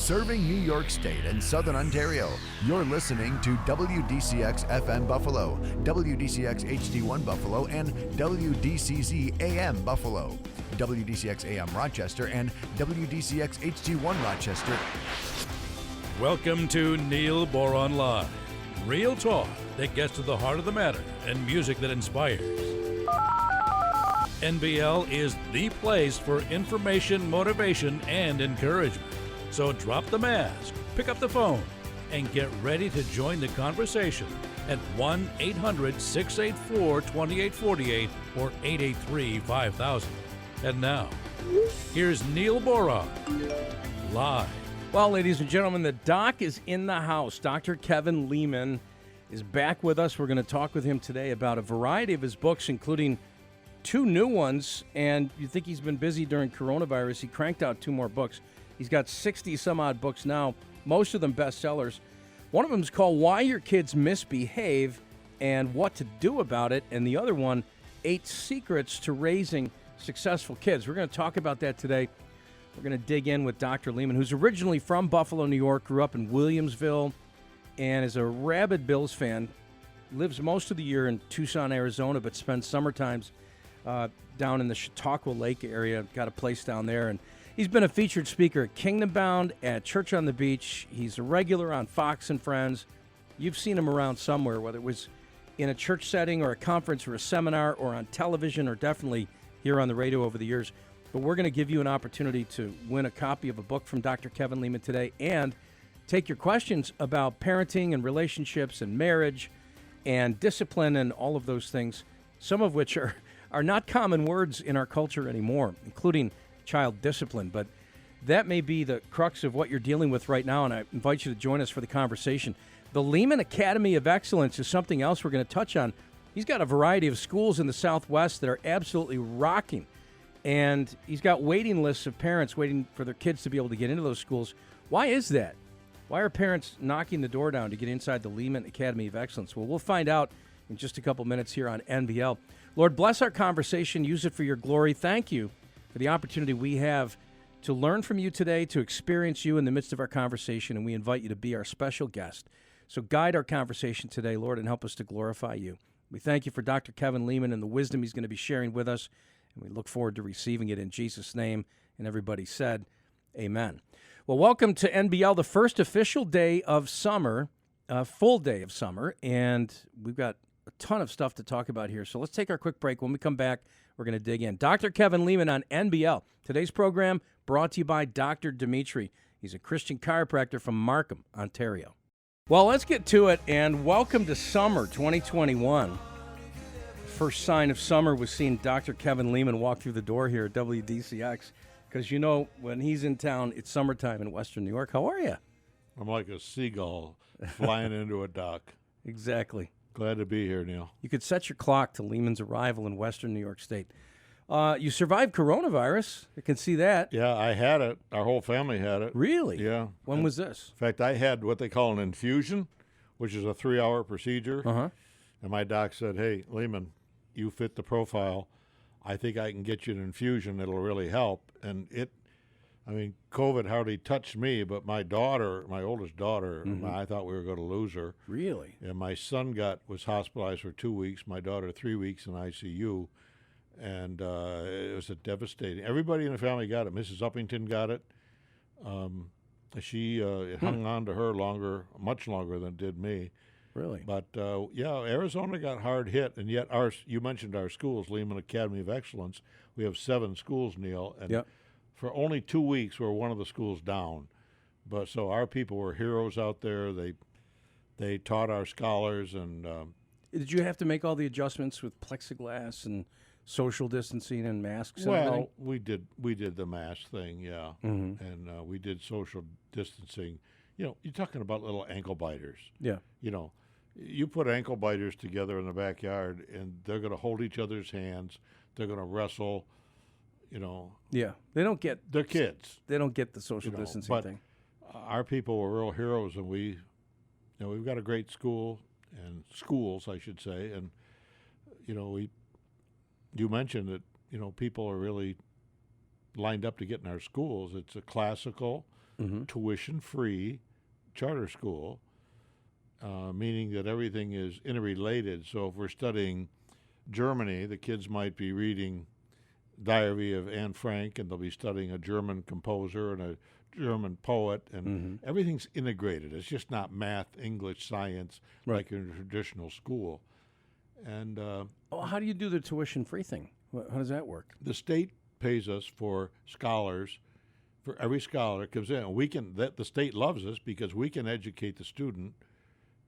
Serving New York State and Southern Ontario, you're listening to WDCX FM Buffalo, WDCX HD1 Buffalo, and WDCZ AM Buffalo, WDCX AM Rochester, and WDCX HD1 Rochester. Welcome to Neil Boron Live. Real talk that gets to the heart of the matter and music that inspires. NBL is the place for information, motivation, and encouragement. So drop the mask, pick up the phone, and get ready to join the conversation at 1-800-684-2848 or 883-5000. And now, here's Neil Boron, live. Well, ladies and gentlemen, the doc is in the house. Dr. Kevin Leman is back with us. We're going to talk with him today about a variety of his books, including 2 new ones. And you think he's been busy during coronavirus. He cranked out 2 more books. He's got 60-some-odd books now, most of them bestsellers. One of them is called Why Your Kids Misbehave and What to Do About It. And the other one, 8 Secrets to Raising Successful Kids. We're going to talk about that today. We're going to dig in with Dr. Leman, who's originally from Buffalo, New York, grew up in Williamsville, and is a rabid Bills fan. Lives most of the year in Tucson, Arizona, but spends summer times down in the Chautauqua Lake area. Got a place down there. And he's been a featured speaker at Kingdom Bound, at Church on the Beach. He's a regular on Fox and Friends. You've seen him around somewhere, whether it was in a church setting or a conference or a seminar or on television or definitely here on the radio over the years. But we're going to give you an opportunity to win a copy of a book from Dr. Kevin Leman today and take your questions about parenting and relationships and marriage and discipline and all of those things, some of which are not common words in our culture anymore, including child discipline. But that may be the crux of what you're dealing with right now, and I invite you to join us for the conversation. The Leman Academy of Excellence is something else we're going to touch on. He's got a variety of schools in the Southwest that are absolutely rocking. And he's got waiting lists of parents waiting for their kids to be able to get into those schools. Why is that? Why are parents knocking the door down to get inside the Leman Academy of Excellence? Well, we'll find out in just a couple minutes here on NBL. Lord, bless our conversation. Use it for your glory. Thank you for the opportunity we have to learn from you today, to experience you in the midst of our conversation, and we invite you to be our special guest. So guide our conversation today, Lord, and help us to glorify you. We thank you for Dr. Kevin Leman and the wisdom he's going to be sharing with us. And we look forward to receiving it in Jesus' name. And everybody said, amen. Well, welcome to NBL, the first official day of summer, full day of summer. And we've got a ton of stuff to talk about here. So let's take our quick break. When we come back, we're going to dig in. Dr. Kevin Leman on NBL. Today's program brought to you by Dr. Dimitri. He's a Christian chiropractor from Markham, Ontario. Well, let's get to it. And welcome to summer 2021. First sign of summer was seeing Dr. Kevin Leman walk through the door here at WDCX, because you know when he's in town, it's summertime in Western New York. How are you? I'm like a seagull flying into a dock. Exactly. Glad to be here, Neil. You could set your clock to Leman's arrival in Western New York State. You survived coronavirus. I can see that. Yeah, I had it. Our whole family had it. Really? Yeah. When was this? In fact, I had what they call an infusion, which is a 3-hour procedure. Uh-huh. And my doc said, hey, Leman, you fit the profile. I think I can get you an infusion. It'll really help. And COVID hardly touched me, but my daughter, my oldest daughter, I thought we were going to lose her. Really? And my son was hospitalized for 2 weeks. My daughter, 3 weeks in ICU. And it was devastating. Everybody in the family got it. Mrs. Uppington got it. It hung on to her much longer than it did me. Really? But, Arizona got hard hit, and yet you mentioned our schools, Leman Academy of Excellence. We have 7 schools, Neil, and for only 2 weeks we're one of the schools down. But so our people were heroes out there. They taught our scholars. And did you have to make all the adjustments with plexiglass and social distancing and masks and everything? Well, we did the mask thing, yeah, and we did social distancing. You know, you're talking about little ankle biters. Yeah. You know, you put ankle biters together in the backyard, and they're going to hold each other's hands. They're going to wrestle. You know. Yeah, they're kids. They don't get the social distancing thing. Our people were real heroes, and we've got a great schools, I should say, and you mentioned that people are really lined up to get in our schools. It's a classical tuition-free charter school, meaning that everything is interrelated. So if we're studying Germany, the kids might be reading Diary of Anne Frank, and they'll be studying a German composer and a German poet, and everything's integrated. It's just not math, English, science, like in a traditional school. And how do you do the tuition-free thing? How does that work? The state pays us for scholars. For every scholar that comes in, and the state loves us because we can educate the student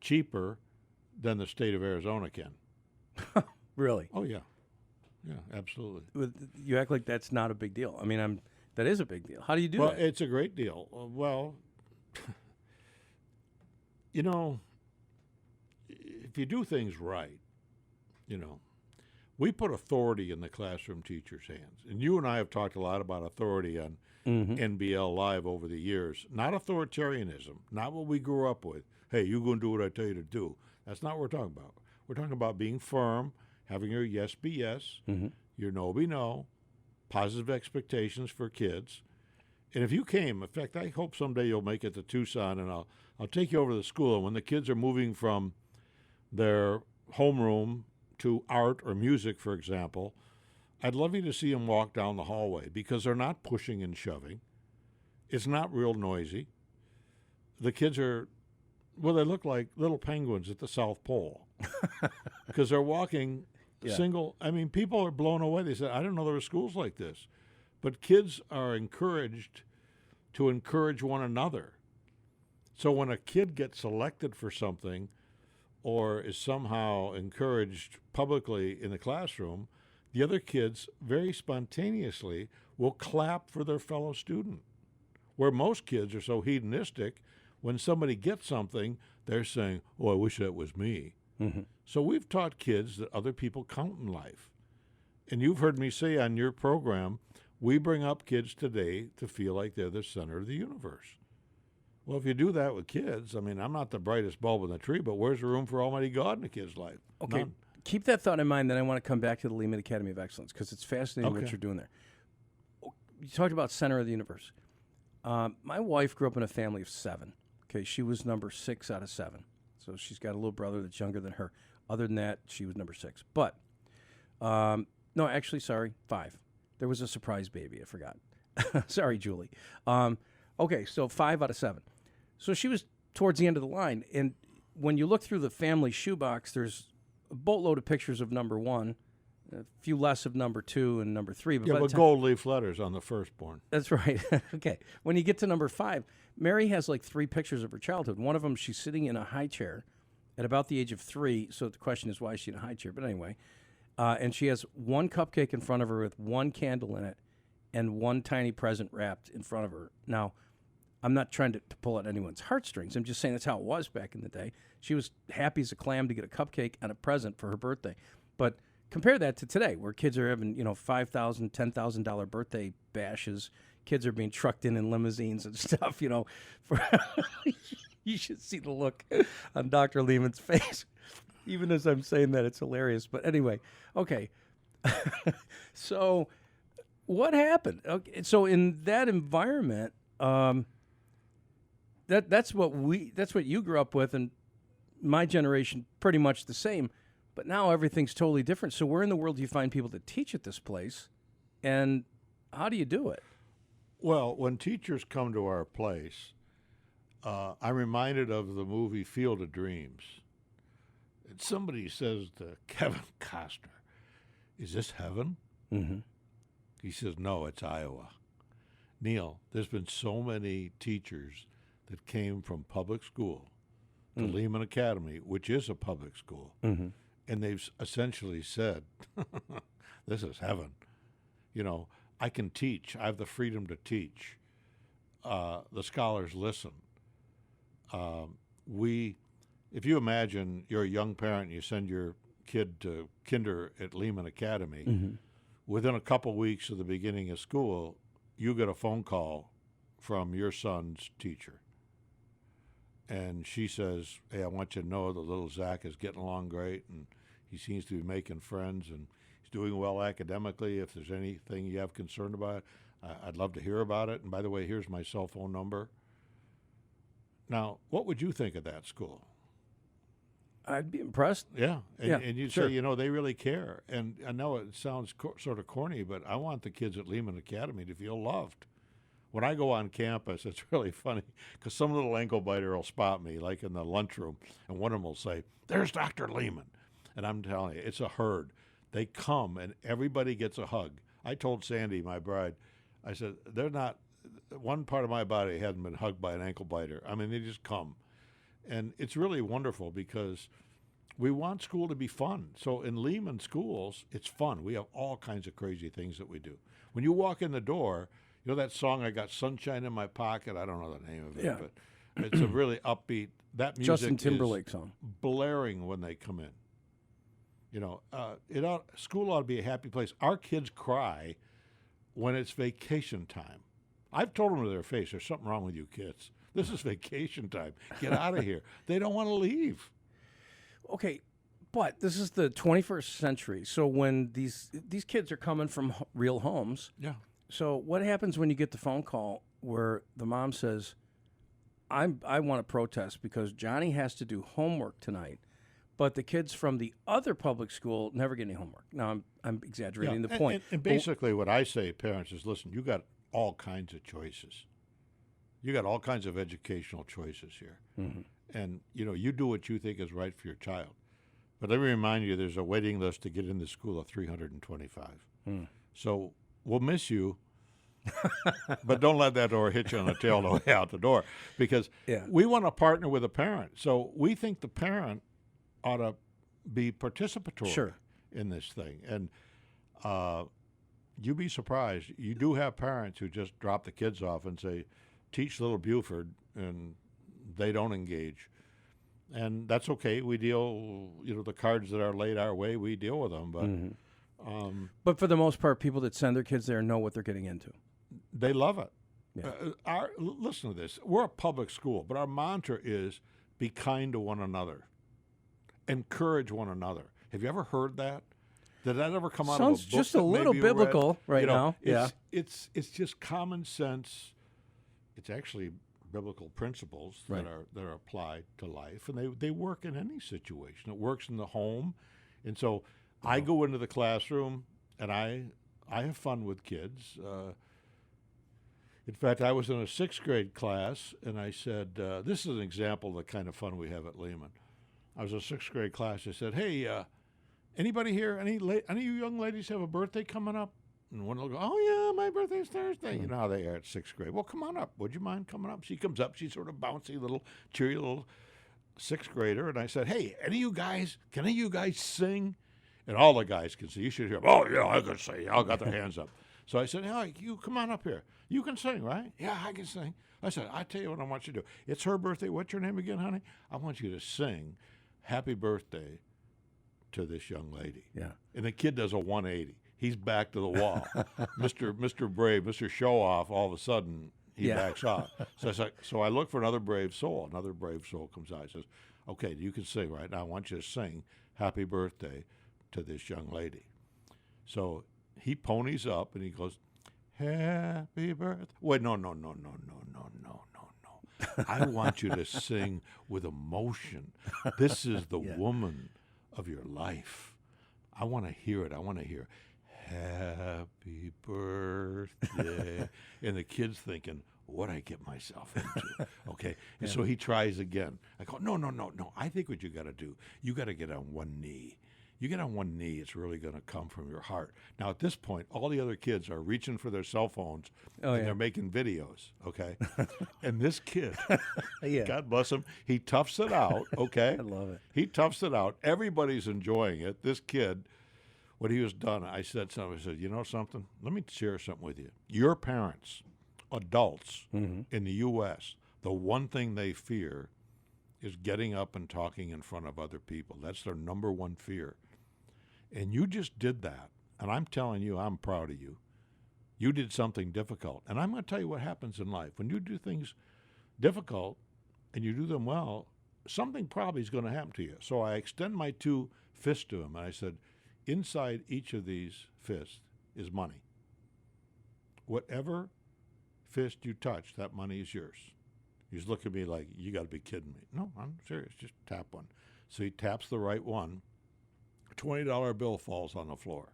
cheaper than the state of Arizona can. Really? Oh yeah, yeah, absolutely. You act like that's not a big deal. I mean, that is a big deal. How do you do that? Well, it's a great deal. Well, if you do things right, we put authority in the classroom teacher's hands. And you and I have talked a lot about authority on NBL Live over the years. Not authoritarianism, not what we grew up with. Hey, you're going to do what I tell you to do. That's not what we're talking about. We're talking about being firm, having your yes be yes, your no be no, positive expectations for kids. And if you came, in fact, I hope someday you'll make it to Tucson, and I'll take you over to the school. And when the kids are moving from their homeroom to art or music, for example, I'd love you to see them walk down the hallway because they're not pushing and shoving. It's not real noisy. The kids they look like little penguins at the South Pole because they're walking single. I mean, people are blown away. They said, I didn't know there were schools like this. But kids are encouraged to encourage one another. So when a kid gets selected for something or is somehow encouraged publicly in the classroom, the other kids very spontaneously will clap for their fellow student. Where most kids are so hedonistic, when somebody gets something, they're saying, oh, I wish that was me. So we've taught kids that other people count in life. And you've heard me say on your program, we bring up kids today to feel like they're the center of the universe. Well, if you do that with kids, I mean, I'm not the brightest bulb in the tree, but where's the room for Almighty God in a kid's life? Okay. None. Keep that thought in mind, then I want to come back to the Leman Academy of Excellence because it's fascinating what you're doing there. You talked about center of the universe. My wife grew up in a family of 7. Okay, she was number 6 out of 7. So she's got a little brother that's younger than her. Other than that, she was number 6. But, no, actually, sorry, 5. There was a surprise baby, I forgot. Sorry, Julie. Okay, so 5 out of 7. So she was towards the end of the line. And when you look through the family shoebox, there's a boatload of pictures of number 1, a few less of number 2 and number 3. But gold leaf letters on the firstborn. That's right. Okay. When you get to number 5, Mary has like 3 pictures of her childhood. One of them, she's sitting in a high chair at about the age of 3. So the question is, why is she in a high chair? But anyway, and she has 1 cupcake in front of her with 1 candle in it and 1 tiny present wrapped in front of her. Now, I'm not trying to pull at anyone's heartstrings. I'm just saying that's how it was back in the day. She was happy as a clam to get a cupcake and a present for her birthday. But compare that to today, where kids are having, $5,000, $10,000 birthday bashes. Kids are being trucked in limousines and stuff, You should see the look on Dr. Leman's face. Even as I'm saying that, it's hilarious. But anyway, okay. So what happened? Okay, so in that environment, that's what you grew up with, and my generation pretty much the same. But now everything's totally different. So where in the world do you find people to teach at this place, and how do you do it? Well, when teachers come to our place, I'm reminded of the movie Field of Dreams. And somebody says to Kevin Costner, "Is this heaven?" Mm-hmm. He says, "No, it's Iowa." Neil, there's been so many teachers that came from public school to Leman Academy, which is a public school, and they've essentially said, "This is heaven." I can teach. I have the freedom to teach. The scholars listen. If you imagine you're a young parent and you send your kid to kinder at Leman Academy, within a couple weeks of the beginning of school, you get a phone call from your son's teacher. And she says, "Hey, I want you to know that little Zach is getting along great, and he seems to be making friends, and he's doing well academically. If there's anything you have concern about, I'd love to hear about it. And by the way, here's my cell phone number. Now, what would you think of that school? I'd be impressed. Yeah, and you'd sure. say, they really care. And I know it sounds sort of corny, but I want the kids at Leman Academy to feel loved. When I go on campus, it's really funny because some little ankle biter will spot me, like in the lunchroom, and one of them will say, "There's Dr. Leman." And I'm telling you, it's a herd. They come, and everybody gets a hug. I told Sandy, my bride, I said, they're not, one part of my body hasn't been hugged by an ankle biter. I mean, they just come. And it's really wonderful because we want school to be fun. So in Leman schools, it's fun. We have all kinds of crazy things that we do. When you walk in the door, that song, I Got Sunshine in My Pocket? I don't know the name of it, but it's a really upbeat, that music Justin Timberlake is song. Blaring when they come in. School ought to be a happy place. Our kids cry when it's vacation time. I've told them to their face, there's something wrong with you kids. This is vacation time. Get out of here. They don't want to leave. Okay, but this is the 21st century. So when these kids are coming from real homes, yeah. So what happens when you get the phone call where the mom says, I want to protest because Johnny has to do homework tonight, but the kids from the other public school never get any homework. Now, I'm exaggerating the point. And basically what I say, parents, is listen, you got all kinds of choices. You got all kinds of educational choices here. Mm-hmm. And, you do what you think is right for your child. But let me remind you, there's a waiting list to get into school of 325. So we'll miss you, but don't let that door hit you on the tail the way out the door, because we want to partner with a parent. So we think the parent ought to be participatory in this thing. And you'd be surprised. You do have parents who just drop the kids off and say, teach little Buford, and they don't engage. And that's okay. We deal, the cards that are laid our way, we deal with them. But but for the most part, people that send their kids there know what they're getting into. They love it. Yeah. Listen to this. We're a public school, but our mantra is be kind to one another. Encourage one another. Have you ever heard that? Did that ever come out Sounds of a book? Just a little biblical now. It's just common sense. It's actually biblical principles that are applied to life, and they work in any situation. It works in the home, and so I go into the classroom and I have fun with kids. In fact, I was in a 6th grade class, and I said, this is an example of the kind of fun we have at Leman. I was in a 6th grade class. I said, hey, anybody here, any of you young ladies have a birthday coming up? And one will go, oh, yeah, my birthday's Thursday. You know how they are at 6th grade. Well, come on up. Would you mind coming up? She comes up. She's sort of bouncy, little, cheery little 6th grader. And I said, hey, can any of you guys sing? And all the guys can sing. You should hear them. Oh, yeah, I can sing. All got their hands up. So I said, hey, you come on up here. You can sing, right? Yeah, I can sing. I said, I tell you what I want you to do. It's her birthday. What's your name again, honey? I want you to sing happy birthday to this young lady. Yeah. And the kid does a 180. He's back to the wall. Mr. Brave, Mr. Show Off, all of a sudden, he backs off. So I look for another brave soul. Another brave soul comes out and says, okay, you can sing right now. I want you to sing happy birthday to this young lady. So he ponies up and he goes, happy birthday. Wait, no. I want you to sing with emotion. This is the woman of your life. I want to hear it. I want to hear happy birthday. And the kid's thinking, what'd I get myself into? Okay. And so he tries again. I go, no. I think what you got to do, you got to get on one knee. You get on one knee, it's really going to come from your heart. Now, at this point, all the other kids are reaching for their cell phones, and they're making videos, okay? And this kid, God bless him, he toughs it out, okay? I love it. He toughs it out. Everybody's enjoying it. This kid, when he was done, I said something. I said, you know something? Let me share something with you. Your parents, adults in the U.S., the one thing they fear is getting up and talking in front of other people. That's their number one fear. And you just did that. And I'm telling you, I'm proud of you. You did something difficult. And I'm going to tell you what happens in life. When you do things difficult and you do them well, something probably is going to happen to you. So I extend my 2 fists to him, and I said, inside each of these fists is money. whatever fist you touch, that money is yours. He's looking at me like, you got to be kidding me. No, I'm serious. Just tap one. So he taps the right one. A $20 bill falls on the floor.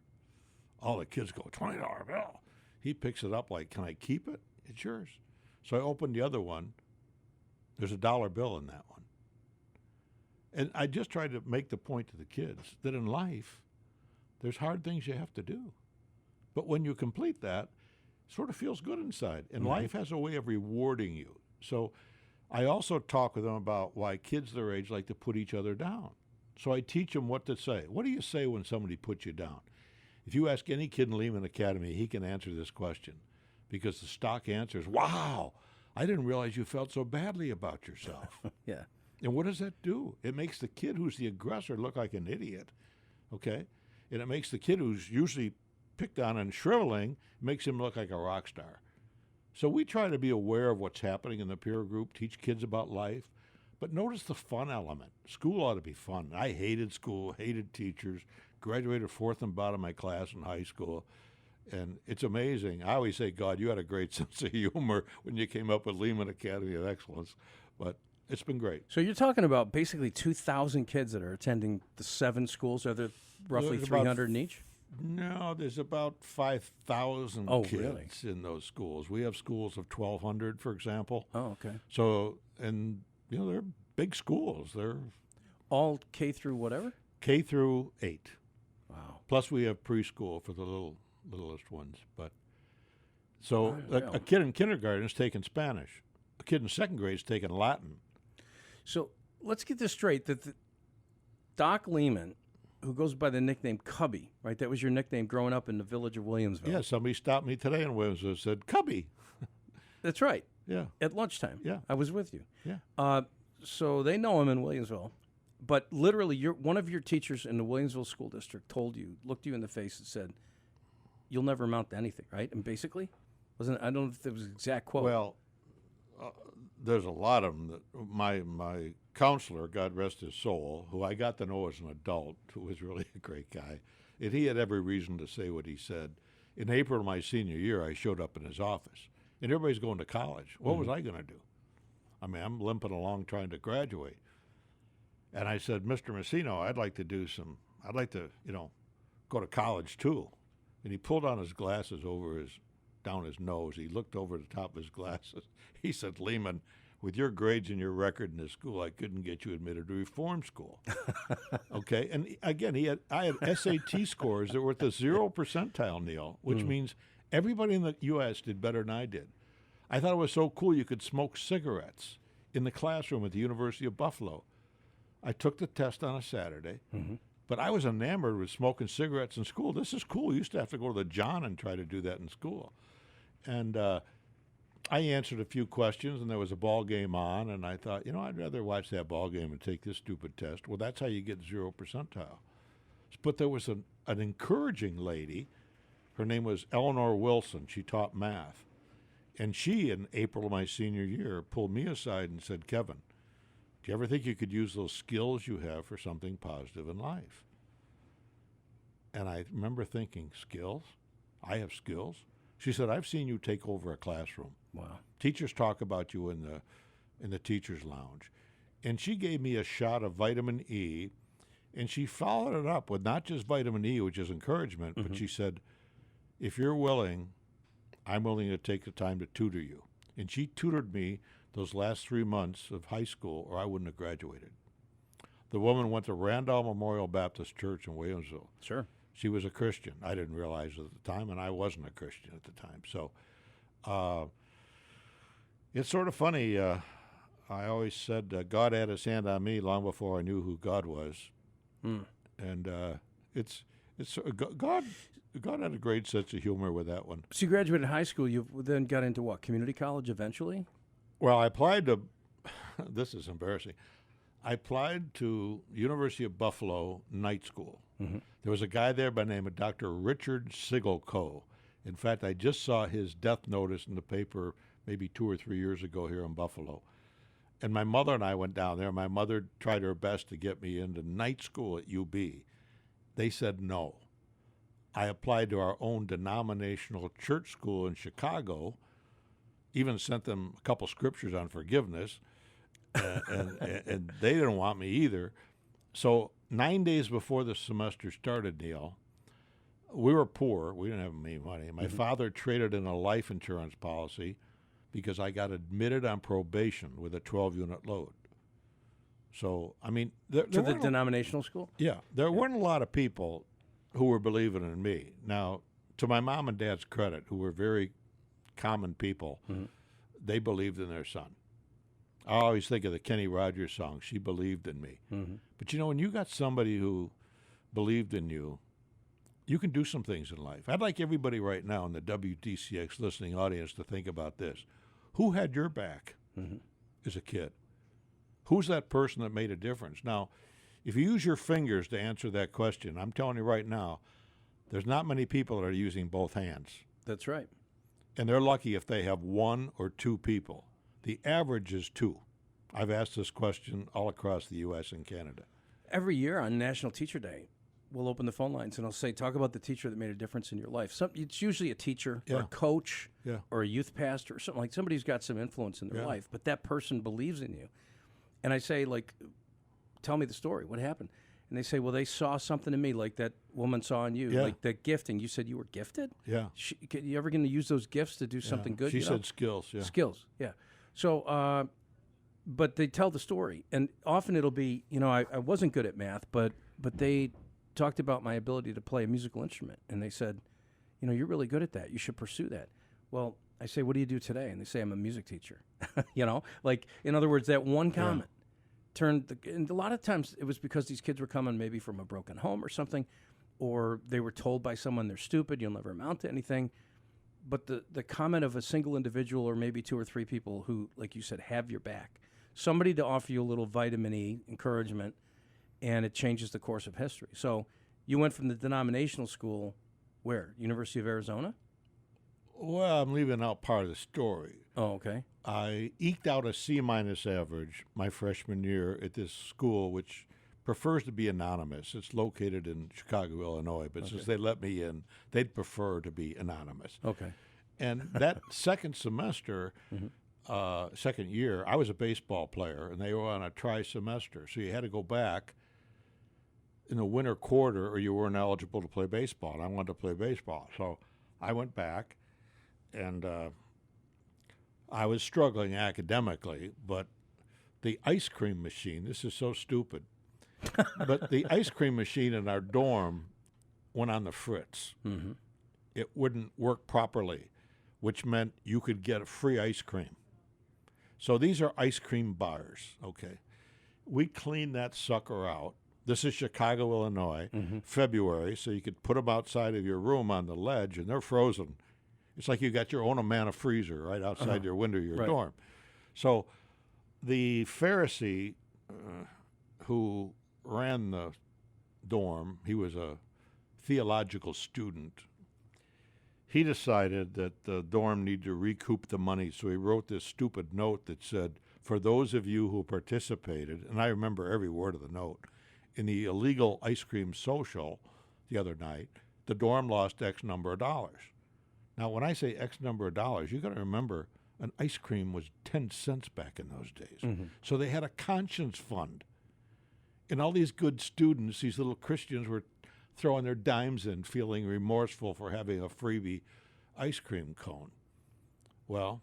All the kids go, $20 bill. He picks it up like, can I keep it? It's yours. So I opened the other one. There's a dollar bill in that one. And I just tried to make the point to the kids that in life, there's hard things you have to do. But when you complete that, it sort of feels good inside. And life has a way of rewarding you. So I also talk with them about why kids their age like to put each other down. So I teach them what to say. What do you say when somebody puts you down? If you ask any kid in Leman Academy, he can answer this question because the stock answer is, wow, I didn't realize you felt so badly about yourself. Yeah. And what does that do? It makes the kid who's the aggressor look like an idiot, okay? And it makes the kid who's usually picked on and shriveling, makes him look like a rock star. So we try to be aware of what's happening in the peer group, teach kids about life, but notice the fun element. School ought to be fun. I hated school, hated teachers, graduated fourth and bottom of my class in high school, and it's amazing. I always say, God, you had a great sense of humor when you came up with Leman Academy of Excellence, but it's been great. So you're talking about basically 2,000 kids that are attending the 7 schools. Are there roughly 300 in each? No, there's about 5,000 kids really? in those schools. We have schools of 1,200, for example. Oh, okay. So, and, they're big schools. They're all K through whatever? K through 8. Wow. Plus we have preschool for the littlest ones. But so yeah. a kid in kindergarten is taking Spanish. A kid in second grade is taking Latin. So let's get this straight, that Doc Leman, who goes by the nickname Cubby, right? That was your nickname growing up in the village of Williamsville. Yeah, somebody stopped me today in Williamsville and said, Cubby. That's right. Yeah. At lunchtime. Yeah. I was with you. Yeah. So they know him in Williamsville. But literally, one of your teachers in the Williamsville School District looked you in the face and said, you'll never amount to anything, right? And basically, I don't know if it was an exact quote. Well, there's a lot of them. That my counselor, God rest his soul, who I got to know as an adult, who was really a great guy, and he had every reason to say what he said. In April of my senior year, I showed up in his office, and everybody's going to college. What was I going to do? I mean, I'm limping along trying to graduate. And I said, Mr. Messino, I'd like to go to college too. And he pulled on his glasses down his nose. He looked over the top of his glasses. He said, Leman, with your grades and your record in this school, I couldn't get you admitted to reform school. Okay? And again, I had SAT scores that were at the 0 percentile, Neil, which means everybody in the U.S. did better than I did. I thought it was so cool you could smoke cigarettes in the classroom at the University of Buffalo. I took the test on a Saturday, but I was enamored with smoking cigarettes in school. This is cool. You used to have to go to the John and try to do that in school. And I answered a few questions, and there was a ball game on, and I thought, I'd rather watch that ball game and take this stupid test. Well, that's how you get 0 percentile. But there was an encouraging lady. Her name was Eleanor Wilson. She taught math. And she, in April of my senior year, pulled me aside and said, Kevin, do you ever think you could use those skills you have for something positive in life? And I remember thinking, skills? I have skills? She said, I've seen you take over a classroom. Wow. Teachers talk about you in the teacher's lounge. And she gave me a shot of vitamin E, and she followed it up with not just vitamin E, which is encouragement, but she said, if you're willing, I'm willing to take the time to tutor you. And she tutored me those last 3 months of high school, or I wouldn't have graduated. The woman went to Randall Memorial Baptist Church in Williamsville. Sure. She was a Christian. I didn't realize it at the time, and I wasn't a Christian at the time. So it's sort of funny. I always said God had his hand on me long before I knew who God was. And it's God had a great sense of humor with that one. So you graduated high school. You then got into what, community college eventually? Well, I applied to, this is embarrassing, I applied to University of Buffalo night school. There was a guy there by the name of Dr. Richard Sigelco. In fact, I just saw his death notice in the paper maybe 2 or 3 years ago here in Buffalo. And my mother and I went down there. My mother tried her best to get me into night school at UB. They said no. I applied to our own denominational church school in Chicago, even sent them a couple scriptures on forgiveness, and they didn't want me either. So 9 days before the semester started, Neil, we were poor. We didn't have any money. My father traded in a life insurance policy because I got admitted on probation with a 12-unit load. So, I mean... to the denominational school? Yeah. There weren't a lot of people who were believing in me. Now, to my mom and dad's credit, who were very common people, they believed in their son. I always think of the Kenny Rogers song, She Believed in Me. But, you know, when you got somebody who believed in you, you can do some things in life. I'd like everybody right now in the WDCX listening audience to think about this. Who had your back as a kid? Who's that person that made a difference? Now, if you use your fingers to answer that question, I'm telling you right now, there's not many people that are using both hands. That's right. And they're lucky if they have one or two people. The average is two. I've asked this question all across the U.S. and Canada. Every year on National Teacher Day, we'll open the phone lines and I'll say, talk about the teacher that made a difference in your life. It's usually a teacher or a coach or a youth pastor or something, like somebody who's got some influence in their life, but that person believes in you. And I say, like, tell me the story. What happened? And they say, well, they saw something in me like that woman saw in you, like that gifting. You said you were gifted? Yeah. You ever going to use those gifts to do something good? She said skills, Skills, yeah. So, but they tell the story. And often it'll be, I wasn't good at math, but they talked about my ability to play a musical instrument. And they said, you're really good at that. You should pursue that. Well, I say, what do you do today? And they say, I'm a music teacher. Like, in other words, that one comment turned and a lot of times it was because these kids were coming maybe from a broken home or something, or they were told by someone they're stupid, you'll never amount to anything. But the comment of a single individual or maybe two or three people who, like you said, have your back, somebody to offer you a little vitamin E encouragement, and it changes the course of history. So you went from the denominational school, where? University of Arizona? Well, I'm leaving out part of the story. Oh, okay. I eked out a C- average my freshman year at this school, which prefers to be anonymous. It's located in Chicago, Illinois, but since they let me in, they'd prefer to be anonymous. Okay. And that second semester, second year, I was a baseball player, and they were on a tri-semester, so you had to go back in the winter quarter or you weren't eligible to play baseball, and I wanted to play baseball. So I went back, and I was struggling academically, but the ice cream machine, this is so stupid, but the ice cream machine in our dorm went on the fritz. It wouldn't work properly, which meant you could get free ice cream. So these are ice cream bars, okay? We cleaned that sucker out. This is Chicago, Illinois, February, so you could put them outside of your room on the ledge, and they're frozen. It's like you got your own Amana freezer right outside your window of your dorm. So the Pharisee who ran the dorm, he was a theological student. He decided that the dorm needed to recoup the money, so he wrote this stupid note that said, for those of you who participated, and I remember every word of the note, in the illegal ice cream social the other night, the dorm lost X number of dollars. Now, when I say X number of dollars, you got to remember an ice cream was 10 cents back in those days. So they had a conscience fund. And all these good students, these little Christians, were throwing their dimes in, feeling remorseful for having a freebie ice cream cone. Well,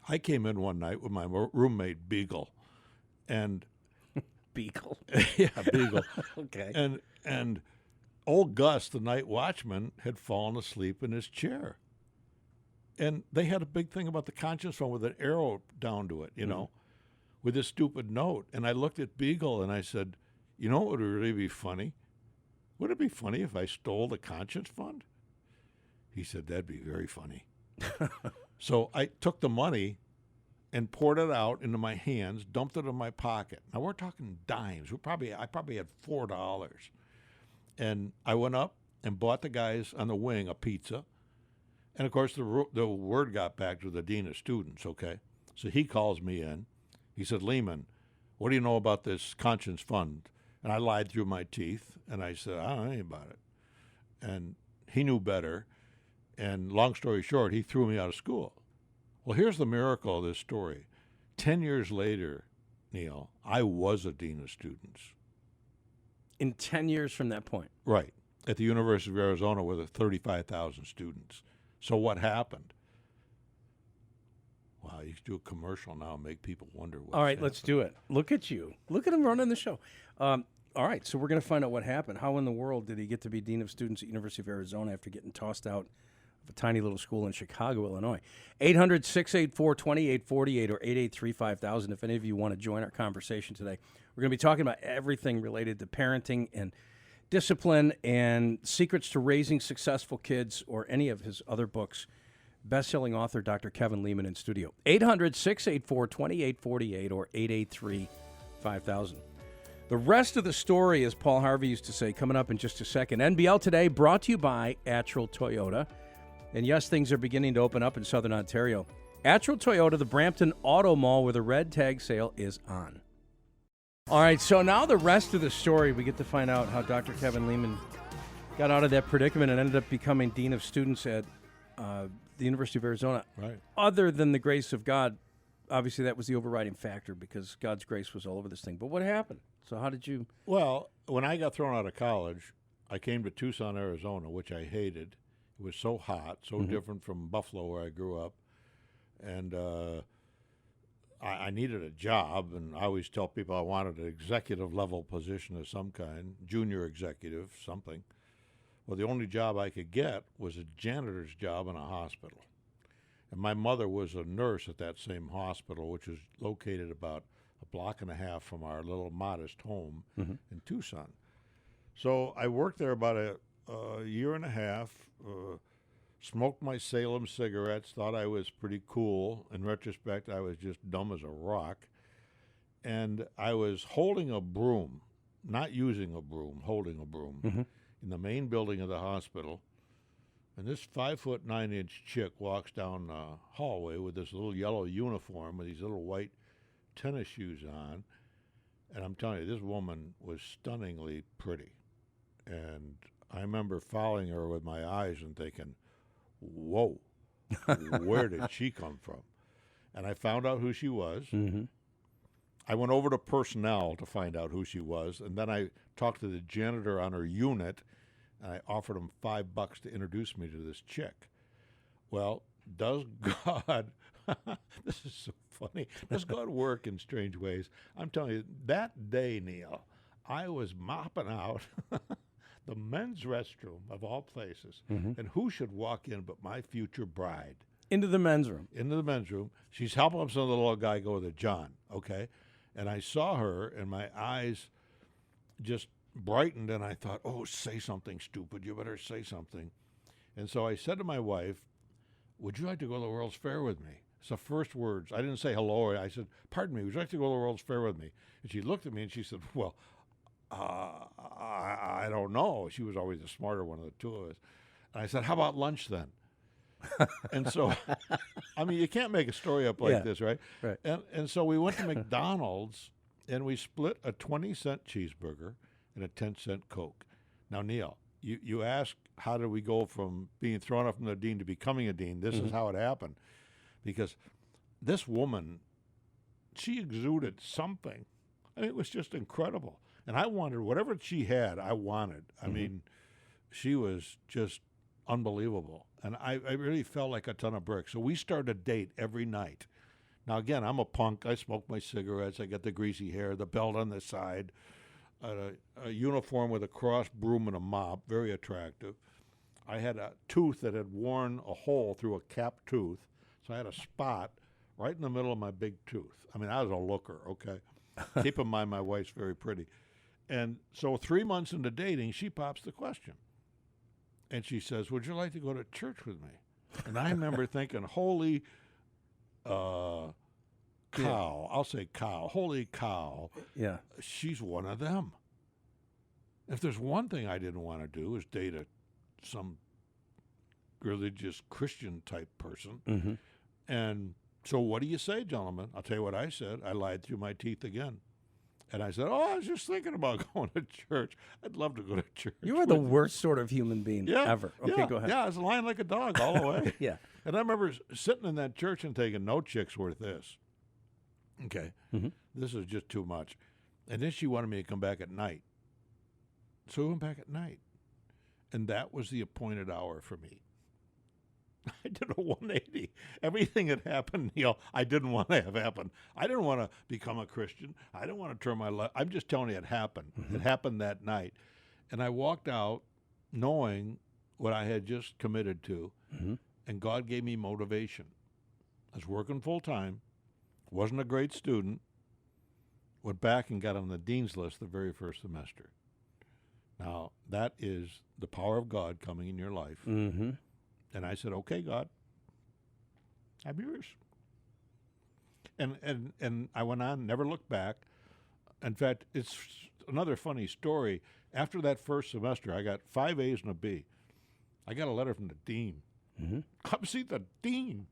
I came in one night with my roommate, Beagle. And Beagle? Yeah, Beagle. Okay. And old Gus, the night watchman, had fallen asleep in his chair. And they had a big thing about the conscience fund with an arrow down to it, with this stupid note. And I looked at Beagle and I said, you know what would really be funny? Would it be funny if I stole the conscience fund? He said, that'd be very funny. So I took the money and poured it out into my hands, dumped it in my pocket. Now we're talking dimes. I probably had $4. And I went up and bought the guys on the wing a pizza. And, of course, the word got back to the dean of students, okay? So he calls me in. He said, Leman, what do you know about this conscience fund? And I lied through my teeth, and I said, I don't know anything about it. and he knew better. And long story short, he threw me out of school. Well, here's the miracle of this story. 10 years later, Neil, I was a dean of students. In 10 years from that point? Right, at the University of Arizona with 35,000 students. So what happened? Wow, you could do a commercial now and make people wonder what's All right, happened. let's do it. Look at you. Look at him running the show. All right, so we're going to find out what happened. How in the world did he get to be dean of students at University of Arizona after getting tossed out of a tiny little school in Chicago, Illinois? 800-684-2848 or 883-5000 if any of you want to join our conversation today. We're going to be talking about everything related to parenting and discipline and secrets to raising successful kids or any of his other books. Best-selling author Dr. Kevin Leman in studio. 800-684-2848 or 883-5000. The rest of the story, as Paul Harvey used to say, coming up in just a second. NBL Today brought to you by Attrell Toyota. And yes, things are beginning to open up in Southern Ontario. Attrell Toyota, the Brampton Auto Mall, where the red tag sale is on. All right, so now the rest of the story, we get to find out how Dr. Kevin Leman got out of that predicament and ended up becoming dean of students at the University of Arizona. Right. Other than the grace of God, obviously that was the overriding factor because God's grace was all over this thing. But what happened? So how did you... Well, when I got thrown out of college, I came to Tucson, Arizona, which I hated. It was so hot, so different from Buffalo where I grew up. And I needed a job, and I always tell people I wanted an executive-level position of some kind, junior executive, something. Well, the only job I could get was a janitor's job in a hospital. And my mother was a nurse at that same hospital, which was located about a block and a half from our little modest home in Tucson. So I worked there about a year and a half, smoked my Salem cigarettes, thought I was pretty cool. In retrospect, I was just dumb as a rock. And I was holding a broom, not using a broom, holding a broom, in the main building of the hospital. And this 5'9" chick walks down the hallway with this little yellow uniform with these little white tennis shoes on. And I'm telling you, this woman was stunningly pretty. And I remember following her with my eyes and thinking, whoa, where did she come from? And I found out who she was. I went over to personnel to find out who she was, and then I talked to the janitor on her unit, and I offered him $5 to introduce me to this chick. Well, does God, this is so funny, does God work in strange ways? I'm telling you, that day, Neil, I was mopping out the men's restroom of all places, and who should walk in but my future bride? Into the men's room. Into the men's room. She's helping some little guy go to John, okay? And I saw her, and my eyes just brightened, and I thought, oh, say something, stupid. You better say something. And so I said to my wife, would you like to go to the World's Fair with me? It's the first words. I didn't say hello. I said, pardon me, would you like to go to the World's Fair with me? And she looked at me, and she said, well, I don't know. She was always the smarter one of the two of us. And I said, how about lunch then? And so, I mean, you can't make a story up like this, right? Right. And so we went to McDonald's, and we split a 20-cent cheeseburger and a 10-cent Coke. Now, Neil, you ask, how did we go from being thrown out from the dean to becoming a dean? This is how it happened. Because this woman, she exuded something. I mean, it was just incredible. And I wanted, whatever she had, I wanted. I mean, she was just unbelievable. And I really felt like a ton of bricks. So we started a date every night. Now, again, I'm a punk. I smoke my cigarettes. I got the greasy hair, the belt on the side, a uniform with a cross broom and a mop, very attractive. I had a tooth that had worn a hole through a capped tooth. So I had a spot right in the middle of my big tooth. I mean, I was a looker, okay? Keep in mind, my wife's very pretty. And so 3 months into dating, she pops the question. And she says, would you like to go to church with me? And I remember thinking, holy cow. I'll say cow. Holy cow. Yeah. She's one of them. If there's one thing I didn't want to do is date some religious Christian type person. And so what do you say, gentlemen? I'll tell you what I said. I lied through my teeth again. And I said, I was just thinking about going to church. I'd love to go to church. You are the worst sort of human being ever. Okay, go ahead. Yeah, I was lying like a dog all the way. Yeah. And I remember sitting in that church and thinking, no chick's worth this. Okay. Mm-hmm. This is just too much. And then she wanted me to come back at night. So we went back at night. And that was the appointed hour for me. I did a 180. Everything that happened, I didn't want to have happen. I didn't want to become a Christian. I didn't want to turn my life. I'm just telling you it happened. Mm-hmm. It happened that night. And I walked out knowing what I had just committed to. Mm-hmm. And God gave me motivation. I was working full time, wasn't a great student, went back and got on the dean's list the very first semester. Now, that is the power of God coming in your life. Mm-hmm. And I said, okay, God, I'm yours. And I went on, never looked back. In fact, it's another funny story. After that first semester, I got 5 A's and a B. I got a letter from the dean. Mm-hmm. Come see the dean.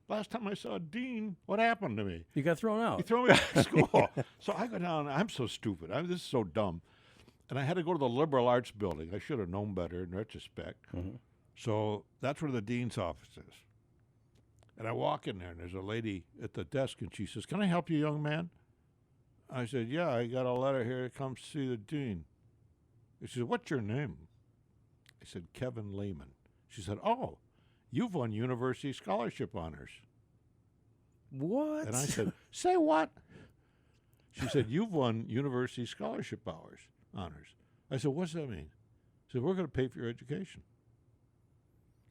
Last time I saw a dean, what happened to me? You got thrown out. He threw me out of school. So I go down, I'm so stupid. This is so dumb. And I had to go to the liberal arts building. I should have known better in retrospect. Mm-hmm. So that's where the dean's office is. And I walk in there, and there's a lady at the desk, and she says, can I help you, young man? I said, yeah, I got a letter here to come see the dean. She said, what's your name? I said, Kevin Leman. She said, oh, you've won university scholarship honors. What? And I said, say what? She said, you've won university scholarship honors. I said, what's that mean? She said, we're going to pay for your education.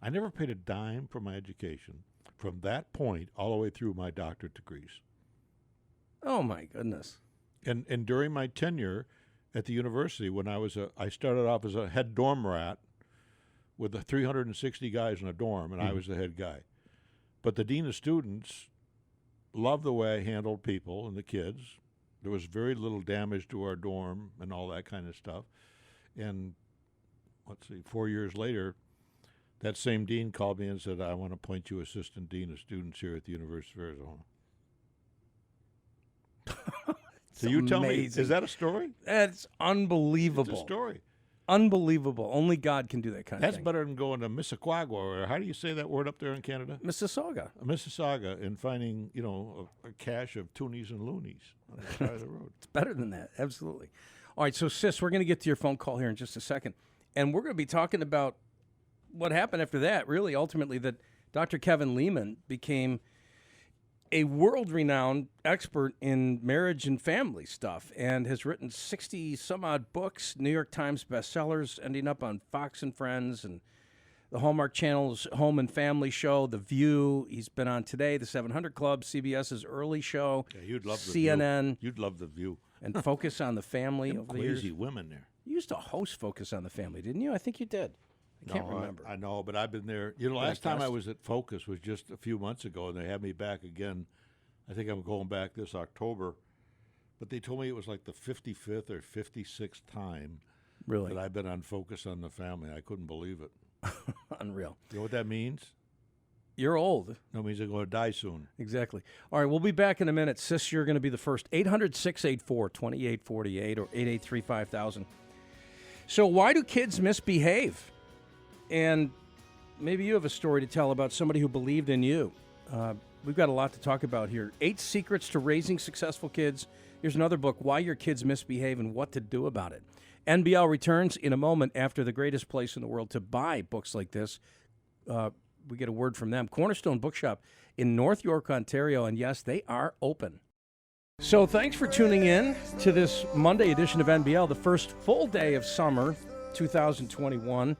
I never paid a dime for my education from that point all the way through my doctorate degrees. Oh, my goodness. And during my tenure at the university, when I started off as a head dorm rat with the 360 guys in a dorm, and I was the head guy. But the dean of students loved the way I handled people and the kids. There was very little damage to our dorm and all that kind of stuff. And 4 years later, that same dean called me and said, I want to appoint you assistant dean of students here at the University of Arizona. So you tell me, is that a story? That's unbelievable. It's a story. Unbelievable. Only God can do that kind of thing. That's better than going to Mississauga, or how do you say that word up there in Canada? Mississauga. Mississauga, and finding, a cache of toonies and loonies on the side of the road. It's better than that, absolutely. All right, so Sis, we're going to get to your phone call here in just a second. And we're going to be talking about what happened after that, really, ultimately, that Dr. Kevin Leman became a world-renowned expert in marriage and family stuff and has written 60-some-odd books, New York Times bestsellers, ending up on Fox and Friends and the Hallmark Channel's Home and Family show, The View. He's been on Today, The 700 Club, CBS's Early Show, yeah, you'd love CNN. The View. You'd love The View. And Focus on the Family over the years. Crazy women there. You used to host Focus on the Family, didn't you? I think you did. I can't remember. I know, but I've been there. Last time I was at Focus was just a few months ago, and they had me back again. I think I'm going back this October. But they told me it was like the 55th or 56th time that I've been on Focus on the Family. I couldn't believe it. Unreal. You know what that means? You're old. That means I'm going to die soon. Exactly. All right, we'll be back in a minute. Sis, you're going to be the first. 800-684-2848 or 883-5000. So why do kids misbehave? And maybe you have a story to tell about somebody who believed in you. We've got a lot to talk about here. 8 Secrets to Raising Successful Kids. Here's another book, Why Your Kids Misbehave and What to Do About It. NBL returns in a moment after the greatest place in the world to buy books like this. We get a word from them. Cornerstone Bookshop in North York, Ontario. And yes, they are open. So thanks for tuning in to this Monday edition of NBL, the first full day of summer 2021.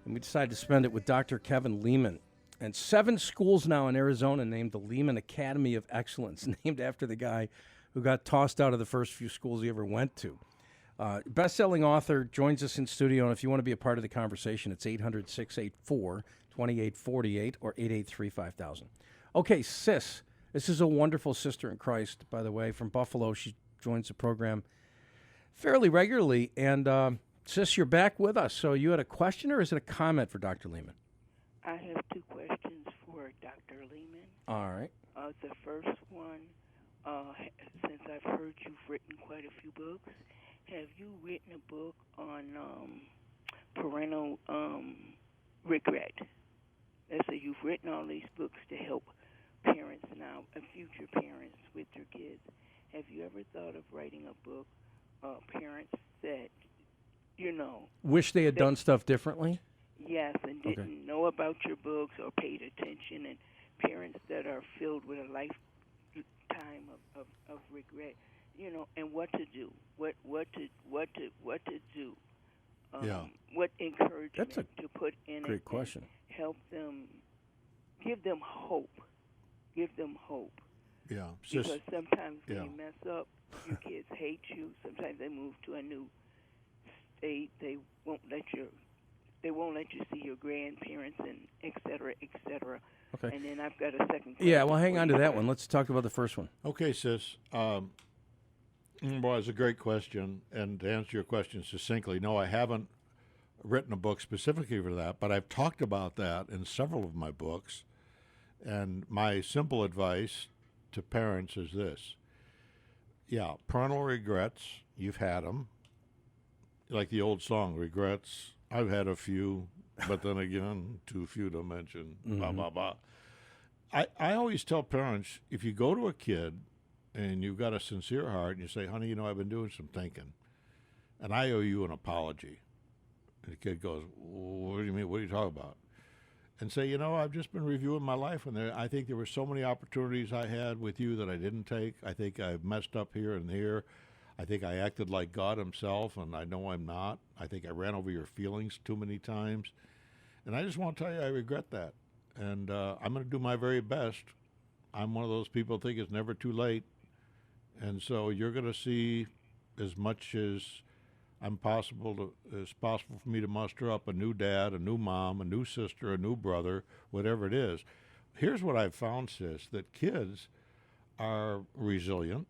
And we decided to spend it with Dr. Kevin Leman. And 7 schools now in Arizona named the Leman Academy of Excellence, named after the guy who got tossed out of the first few schools he ever went to. Best-selling author joins us in studio, and if you want to be a part of the conversation, it's 800-684-2848 or 883-5000. Okay, Sis, this is a wonderful sister in Christ, by the way, from Buffalo. She joins the program fairly regularly, and Sis, you're back with us. So you had a question, or is it a comment for Dr. Leman? I have 2 questions for Dr. Leman. All right. The first one, since I've heard you've written quite a few books, have you written a book on parental regret? Let's say you've written all these books to help parents now, future parents with their kids. Have you ever thought of writing a book, parents that, wish they had done stuff differently? Yes, and didn't know about your books or paid attention, and parents that are filled with a lifetime of regret, and what to do, what to do, what encouragement to put in great it, question. Help them, give them hope. Yeah, because sometimes when you mess up, your kids hate you. Sometimes they move to a new state. They won't let you see your grandparents, and et cetera, et cetera. Okay. And then I've got a second question. Yeah, well, hang on to that one. Let's talk about the first one. Okay, sis. Well, it's a great question. And to answer your question succinctly, no, I haven't written a book specifically for that, but I've talked about that in several of my books. And my simple advice to parents is this. Yeah, parental regrets, you've had them. Like the old song, regrets, I've had a few, but then again, too few to mention, blah, blah, blah. I always tell parents, if you go to a kid and you've got a sincere heart and you say, honey, I've been doing some thinking, and I owe you an apology. And the kid goes, what do you mean? What are you talking about? And say, I've just been reviewing my life, and I think there were so many opportunities I had with you that I didn't take. I think I've messed up here and here. I think I acted like God himself, and I know I'm not. I think I ran over your feelings too many times. And I just want to tell you I regret that. And I'm going to do my very best. I'm one of those people who think it's never too late. And so you're going to see as much as possible for me to muster up a new dad, a new mom, a new sister, a new brother, whatever it is. Here's what I've found, sis, that kids are resilient,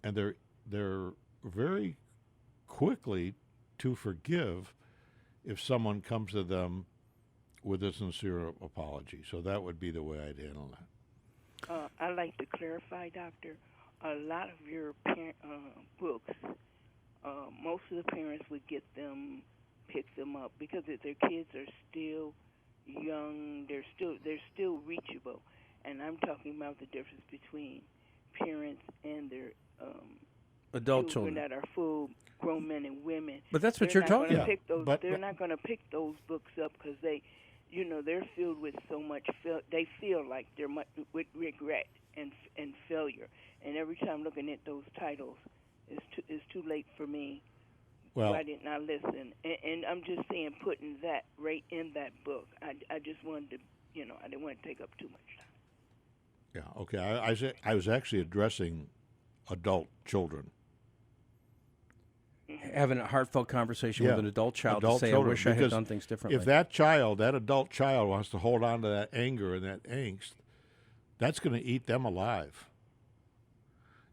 and they're very quickly to forgive if someone comes to them with a sincere apology. So that would be the way I'd handle that. I'd like to clarify, Doctor, a lot of your books, most of the parents would pick them up because if their kids are still young, they're still reachable. And I'm talking about the difference between parents and their adult children that are full grown men and women. But that's what you're talking about. They're not going to pick those books up because they're filled with so much. They feel like they're with regret and failure. And every time looking at those titles, it's too late for me. Well, why didn't I listen? And I'm just saying, putting that right in that book. I just wanted to, I didn't want to take up too much time. Yeah. Okay. I was actually addressing adult children. Having a heartfelt conversation with an adult child to say, children, I wish I had done things differently. If that adult child wants to hold on to that anger and that angst, that's going to eat them alive.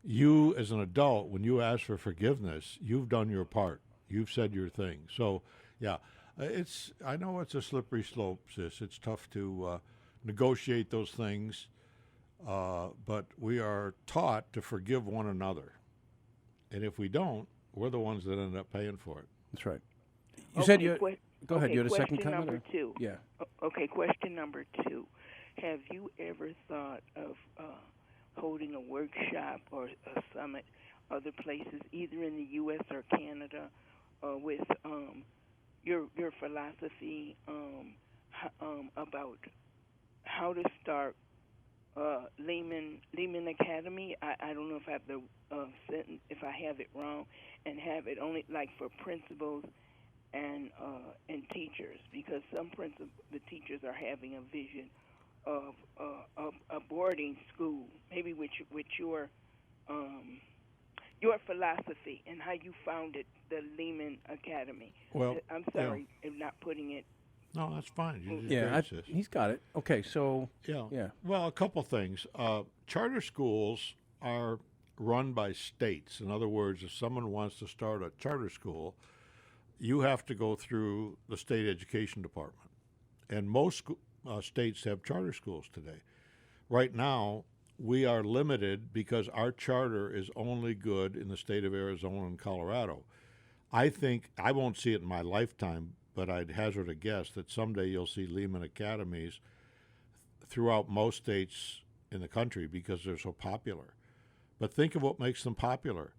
You, as an adult, when you ask for forgiveness, you've done your part. You've said your thing. So, yeah, I know it's a slippery slope, sis. It's tough to negotiate those things, but we are taught to forgive one another. And if we don't, we're the ones that end up paying for it. That's right. You said you... Go ahead. You had a second question comment? Number two. Yeah. Okay, question number 2. Have you ever thought of holding a workshop or a summit other places, either in the U.S. or Canada, with your philosophy about how to start Leman Academy? I don't know if I have the sentence, if I have it wrong, and have it only like for principals and teachers, because the teachers are having a vision of a boarding school, maybe with your philosophy and how you founded the Leman Academy. Well, I'm sorry if not putting it. No, that's fine. He's got it. Okay, so yeah. Well, a couple things. Charter schools are run by states. In other words, if someone wants to start a charter school, you have to go through the state education department, and most states have charter schools today. Right now, we are limited because our charter is only good in the state of Arizona and Colorado. I think I won't see it in my lifetime, but I'd hazard a guess that someday you'll see Leman academies throughout most states in the country because they're so popular. But think of what makes them popular.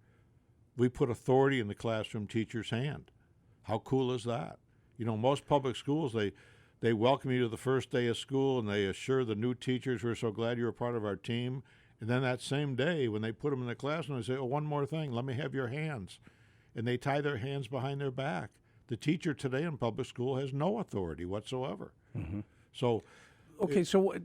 We put authority in the classroom teacher's hand. How cool is that? You know, most public schools, they welcome you to the first day of school and they assure the new teachers, we're so glad you're a part of our team. And then that same day, when they put them in the classroom, they say, oh, one more thing, let me have your hands. And they tie their hands behind their back. The teacher today in public school has no authority whatsoever. Mm-hmm. So, okay,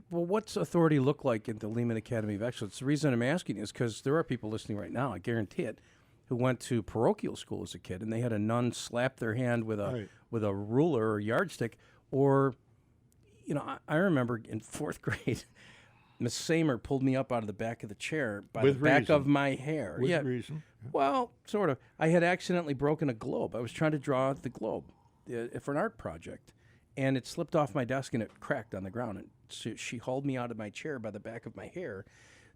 what's authority look like at the Leman Academy of Excellence? The reason I'm asking is because there are people listening right now, I guarantee it, who went to parochial school as a kid, and they had a nun slap their hand with a ruler or yardstick. Or, you know, I remember in fourth grade, Miss Samer pulled me up out of the back of the chair by the back of my hair. With reason. Well, sort of. I had accidentally broken a globe. I was trying to draw the globe for an art project, and it slipped off my desk and it cracked on the ground. And so she hauled me out of my chair by the back of my hair.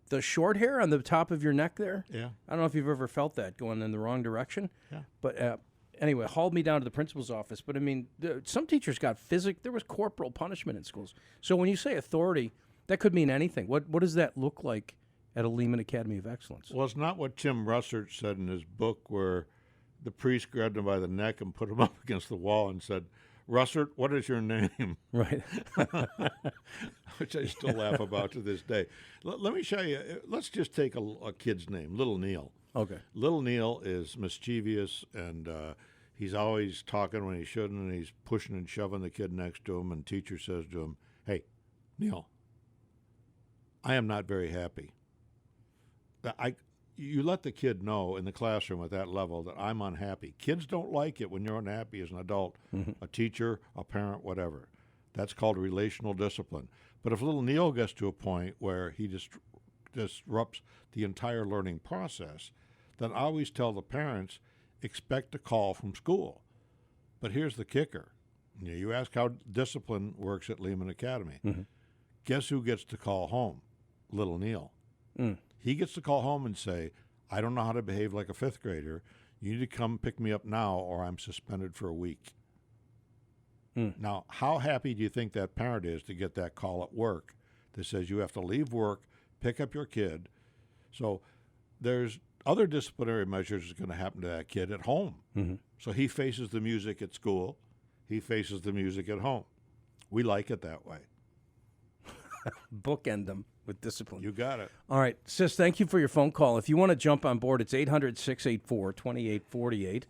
The short hair on the top of your neck there? Yeah. I don't know if you've ever felt that going in the wrong direction. Yeah. But anyway, hauled me down to the principal's office. But, I mean, some teachers got there was corporal punishment in schools. So when you say authority, that could mean anything. What does that look like at a Leman Academy of Excellence? Well, it's not what Tim Russert said in his book where the priest grabbed him by the neck and put him up against the wall and said, Russert, what is your name? Right. Which I still laugh about to this day. Let me show you. Let's just take a kid's name, Little Neil. Okay. Little Neil is mischievous, and he's always talking when he shouldn't, and he's pushing and shoving the kid next to him, and teacher says to him, hey, Neil, I am not very happy. You let the kid know in the classroom at that level that I'm unhappy. Kids don't like it when you're unhappy as an adult, a teacher, a parent, whatever. That's called relational discipline. But if little Neil gets to a point where he disrupts the entire learning process, then I always tell the parents, expect a call from school. But here's the kicker. You ask how discipline works at Leman Academy. Mm-hmm. Guess who gets to call home? Little Neil. Mm. He gets to call home and say, I don't know how to behave like a fifth grader. You need to come pick me up now or I'm suspended for a week. Mm. Now, how happy do you think that parent is to get that call at work that says you have to leave work, pick up your kid? So there's other disciplinary measures that's going to happen to that kid at home. Mm-hmm. So he faces the music at school. He faces the music at home. We like it that way. Bookend them with discipline. You got it. All right. Sis, thank you for your phone call. If you want to jump on board, it's 800-684-2848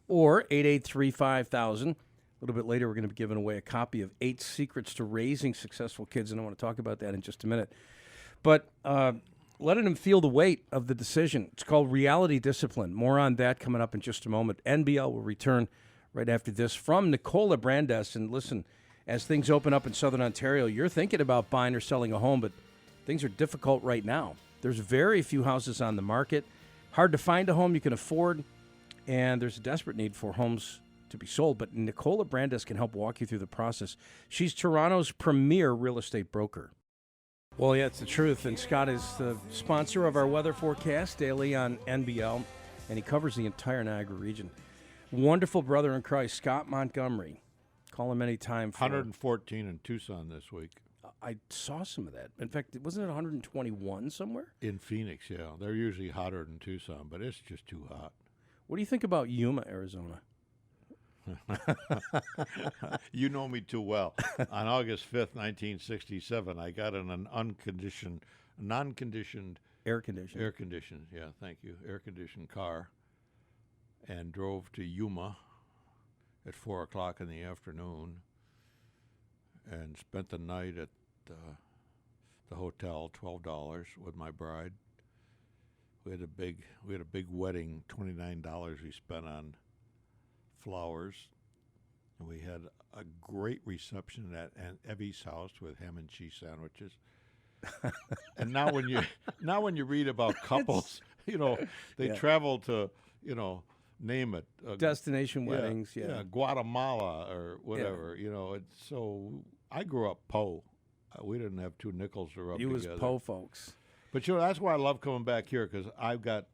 or 883-5000. A little bit later, we're going to be giving away a copy of 8 Secrets to Raising Successful Kids, and I want to talk about that in just a minute. But letting them feel the weight of the decision. It's called reality discipline. More on that coming up in just a moment. NBL will return right after this from Nicola Brandes. And listen, as things open up in Southern Ontario, you're thinking about buying or selling a home, but things are difficult right now. There's very few houses on the market. Hard to find a home you can afford, and there's a desperate need for homes to be sold. But Nicola Brandes can help walk you through the process. She's Toronto's premier real estate broker. Well, yeah, it's the truth. And Scott is the sponsor of our weather forecast daily on NBL, and he covers the entire Niagara region. Wonderful brother in Christ, Scott Montgomery. Call him anytime. 114 in Tucson this week. I saw some of that. In fact, wasn't it 121 somewhere? In Phoenix, yeah. They're usually hotter than Tucson, but it's just too hot. What do you think about Yuma, Arizona? You know me too well. On August 5th, 1967, I got in an non-conditioned... Air-conditioned, yeah, thank you. Air-conditioned car and drove to Yuma at 4 o'clock in the afternoon and spent the night at the hotel, $12 with my bride. We had a big wedding, $29 we spent on flowers, and we had a great reception at Aunt Evie's house with ham and cheese sandwiches. And now when you read about couples, they travel to, name it, destination weddings, yeah, Guatemala or whatever, It's so I grew up Po. We didn't have 2 nickels to rub together. You was Po folks. But that's why I love coming back here, because I got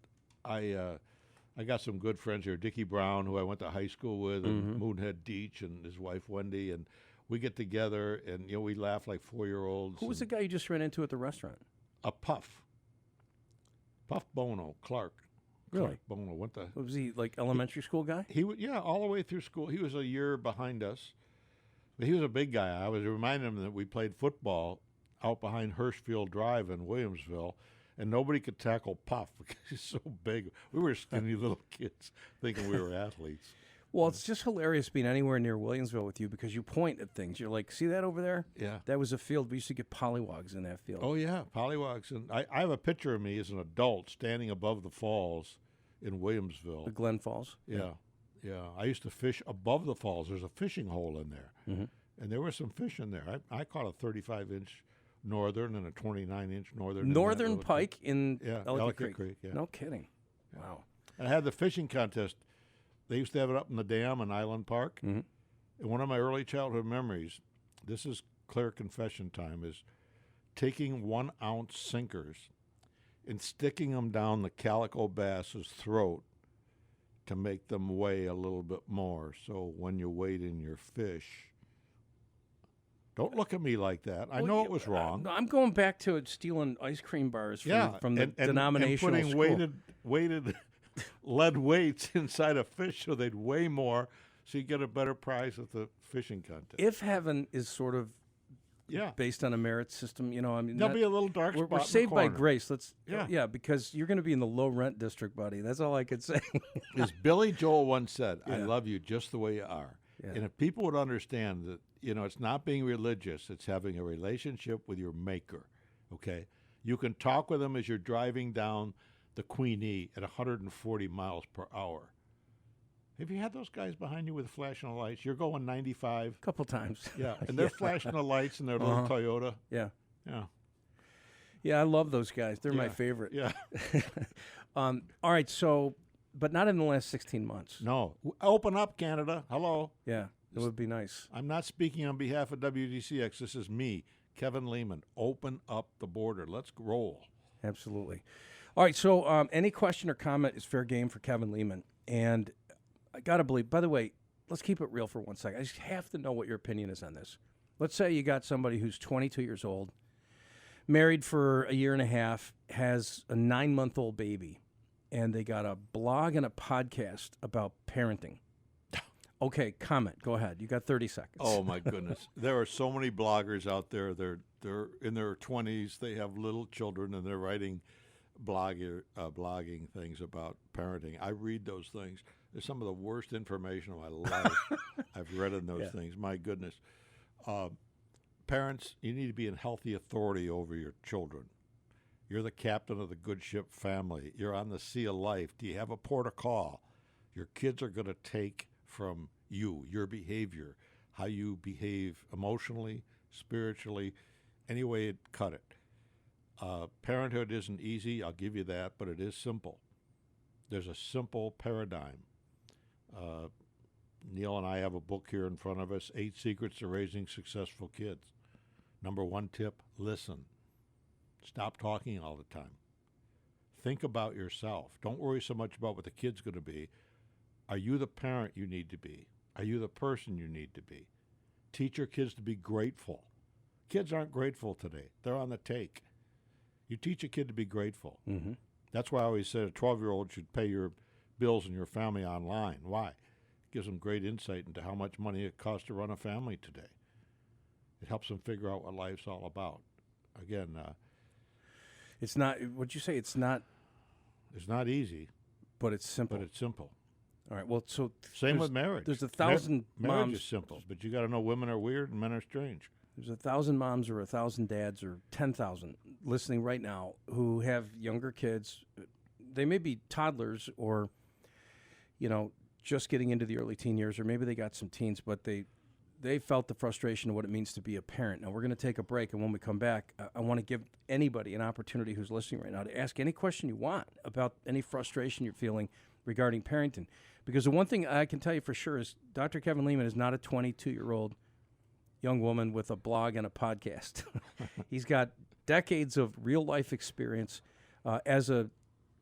some good friends here. Dickie Brown, who I went to high school with, and Moonhead Deach and his wife Wendy, and we get together and we laugh like 4-year-olds. Who was the guy you just ran into at the restaurant? A Puff Bono, Clark. Really? Clark Bono went to. Was he like elementary school guy? He all the way through school. He was a year behind us, but he was a big guy. I was reminding him that we played football out behind Hirschfield Drive in Williamsville, and nobody could tackle Puff because he's so big. We were skinny little kids thinking we were athletes. Well, it's just hilarious being anywhere near Williamsville with you because you point at things. You're like, see that over there? Yeah. That was a field. We used to get pollywogs in that field. Oh, yeah, pollywogs. And I have a picture of me as an adult standing above the falls in Williamsville. The Glen Falls? Yeah. I used to fish above the falls. There's a fishing hole in there. And there were some fish in there. I caught a 35-inch northern and a 29-inch northern. Northern pike in Ellicott Creek. Yeah. No kidding. Wow. And I had the fishing contest. They used to have it up in the dam in Island Park. And one of my early childhood memories, this is clear confession time, is taking 1-ounce sinkers and sticking them down the calico bass's throat to make them weigh a little bit more. So when you weighed in your fish, don't look at me like that. I know it was wrong. I'm going back to stealing ice cream bars from the denominational and school. putting weighted lead weights inside a fish so they'd weigh more, so you get a better prize at the fishing contest. If heaven is sort of based on a merit system, I mean, there'll be a little dark spot. We're in the saved by corner. grace. Because you're going to be in the low rent district, buddy. That's all I could say. As Billy Joel once said, I love you just the way you are. Yeah. And if people would understand that, it's not being religious, it's having a relationship with your maker, okay? You can talk with them as you're driving down the Queenie at 140 miles per hour. Have you had those guys behind you with flashing lights? You're going 95. A couple times. Yeah, and they're flashing the lights in their little Toyota. Yeah. Yeah. Yeah, I love those guys. They're my favorite. Yeah. All right, so, but not in the last 16 months. No. Open up, Canada. Hello. Yeah, it would be nice. I'm not speaking on behalf of WDCX. This is me, Kevin Leman. Open up the border. Let's roll. Absolutely. All right, so any question or comment is fair game for Kevin Leman. And I got to believe, by the way, let's keep it real for 1 second. I just have to know what your opinion is on this. Let's say you got somebody who's 22 years old, married for a year and a half, has a 9-month-old baby, and they got a blog and a podcast about parenting. Okay, comment. Go ahead. You got 30 seconds. Oh, my goodness. There are so many bloggers out there. They're in their 20s. They have little children, and they're writing blogging things about parenting. I read those things. There's some of the worst information of my life I've read in those things. My goodness. Parents, you need to be in healthy authority over your children. You're the captain of the good ship family. You're on the sea of life. Do you have a port of call? Your kids are going to take from you, your behavior, how you behave emotionally, spiritually, any way it cut it. Parenthood isn't easy, I'll give you that, but it is simple. There's a simple paradigm. Neil and I have a book here in front of us, 8 Secrets to Raising Successful Kids. Number 1 tip, listen. Stop talking all the time. Think about yourself. Don't worry so much about what the kid's going to be. Are you the parent you need to be? Are you the person you need to be? Teach your kids to be grateful. Kids aren't grateful today. They're on the take. You teach a kid to be grateful. Mm-hmm. That's why I always said a 12-year-old should pay your bills and your family online. Why? It gives them great insight into how much money it costs to run a family today. It helps them figure out what life's all about. Again, it's not, what'd you say? It's not easy. But it's simple. But it's simple. All right, well, so same with marriage. There's 1,000 moms. Marriage is simple, but you got to know women are weird and men are strange. There's 1,000 moms or 1,000 dads or 10,000 listening right now who have younger kids. They may be toddlers or, just getting into the early teen years, or maybe they got some teens, but they felt the frustration of what it means to be a parent. Now, we're going to take a break, and when we come back, I want to give anybody an opportunity who's listening right now to ask any question you want about any frustration you're feeling regarding parenting. Because the one thing I can tell you for sure is Dr. Kevin Leman is not a 22-year-old young woman with a blog and a podcast. He's got decades of real-life experience as a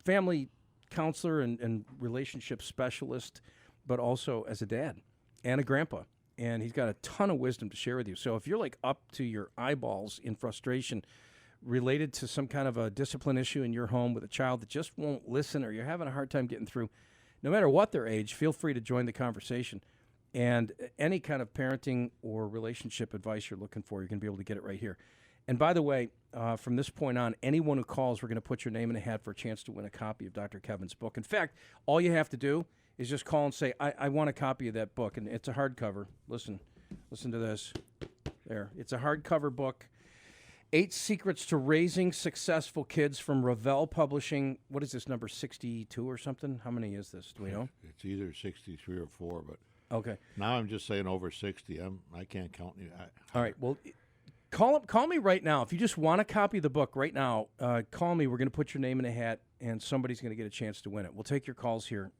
family counselor and relationship specialist, but also as a dad and a grandpa. And he's got a ton of wisdom to share with you. So if you're like up to your eyeballs in frustration related to some kind of a discipline issue in your home with a child that just won't listen, or you're having a hard time getting through, no matter what their age, feel free to join the conversation. And any kind of parenting or relationship advice you're looking for, you're going to be able to get it right here. And by the way, from this point on, anyone who calls, we're going to put your name in a hat for a chance to win a copy of Dr. Kevin's book. In fact, all you have to do is just call and say, I want a copy of that book. And it's a hardcover. Listen to this. There. It's a hardcover book. 8 Secrets to Raising Successful Kids from Revell Publishing. What is this, number 62 or something? How many is this? Do we know? It's either 63 or 4, but okay. Now I'm just saying over 60. I can't count you. All right. Well, call me right now. If you just want a copy of the book right now, call me. We're going to put your name in a hat, and somebody's going to get a chance to win it. We'll take your calls here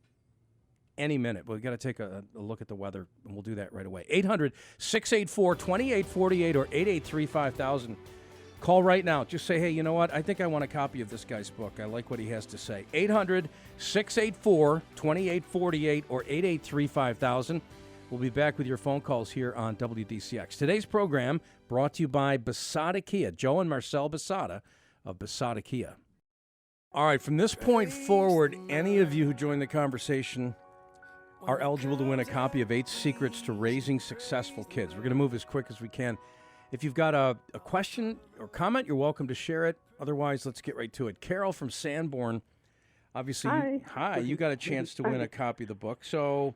any minute. But we've got to take a look at the weather, and we'll do that right away. 800-684-2848 or 883-5000. Call right now. Just say, hey, you know what? I think I want a copy of this guy's book. I like what he has to say. 800-684-2848 or 883-5000. We'll be back with your phone calls here on WDCX. Today's program brought to you by Basada Kia. Joe and Marcel Basada of Basada Kia. All right, from this point forward, any of you who join the conversation are eligible to win a copy of 8 Secrets to Raising Successful Kids. We're going to move as quick as we can. If you've got a question or comment, you're welcome to share it. Otherwise, let's get right to it. Carol from Sanborn, obviously, you got a chance to win a copy of the book. So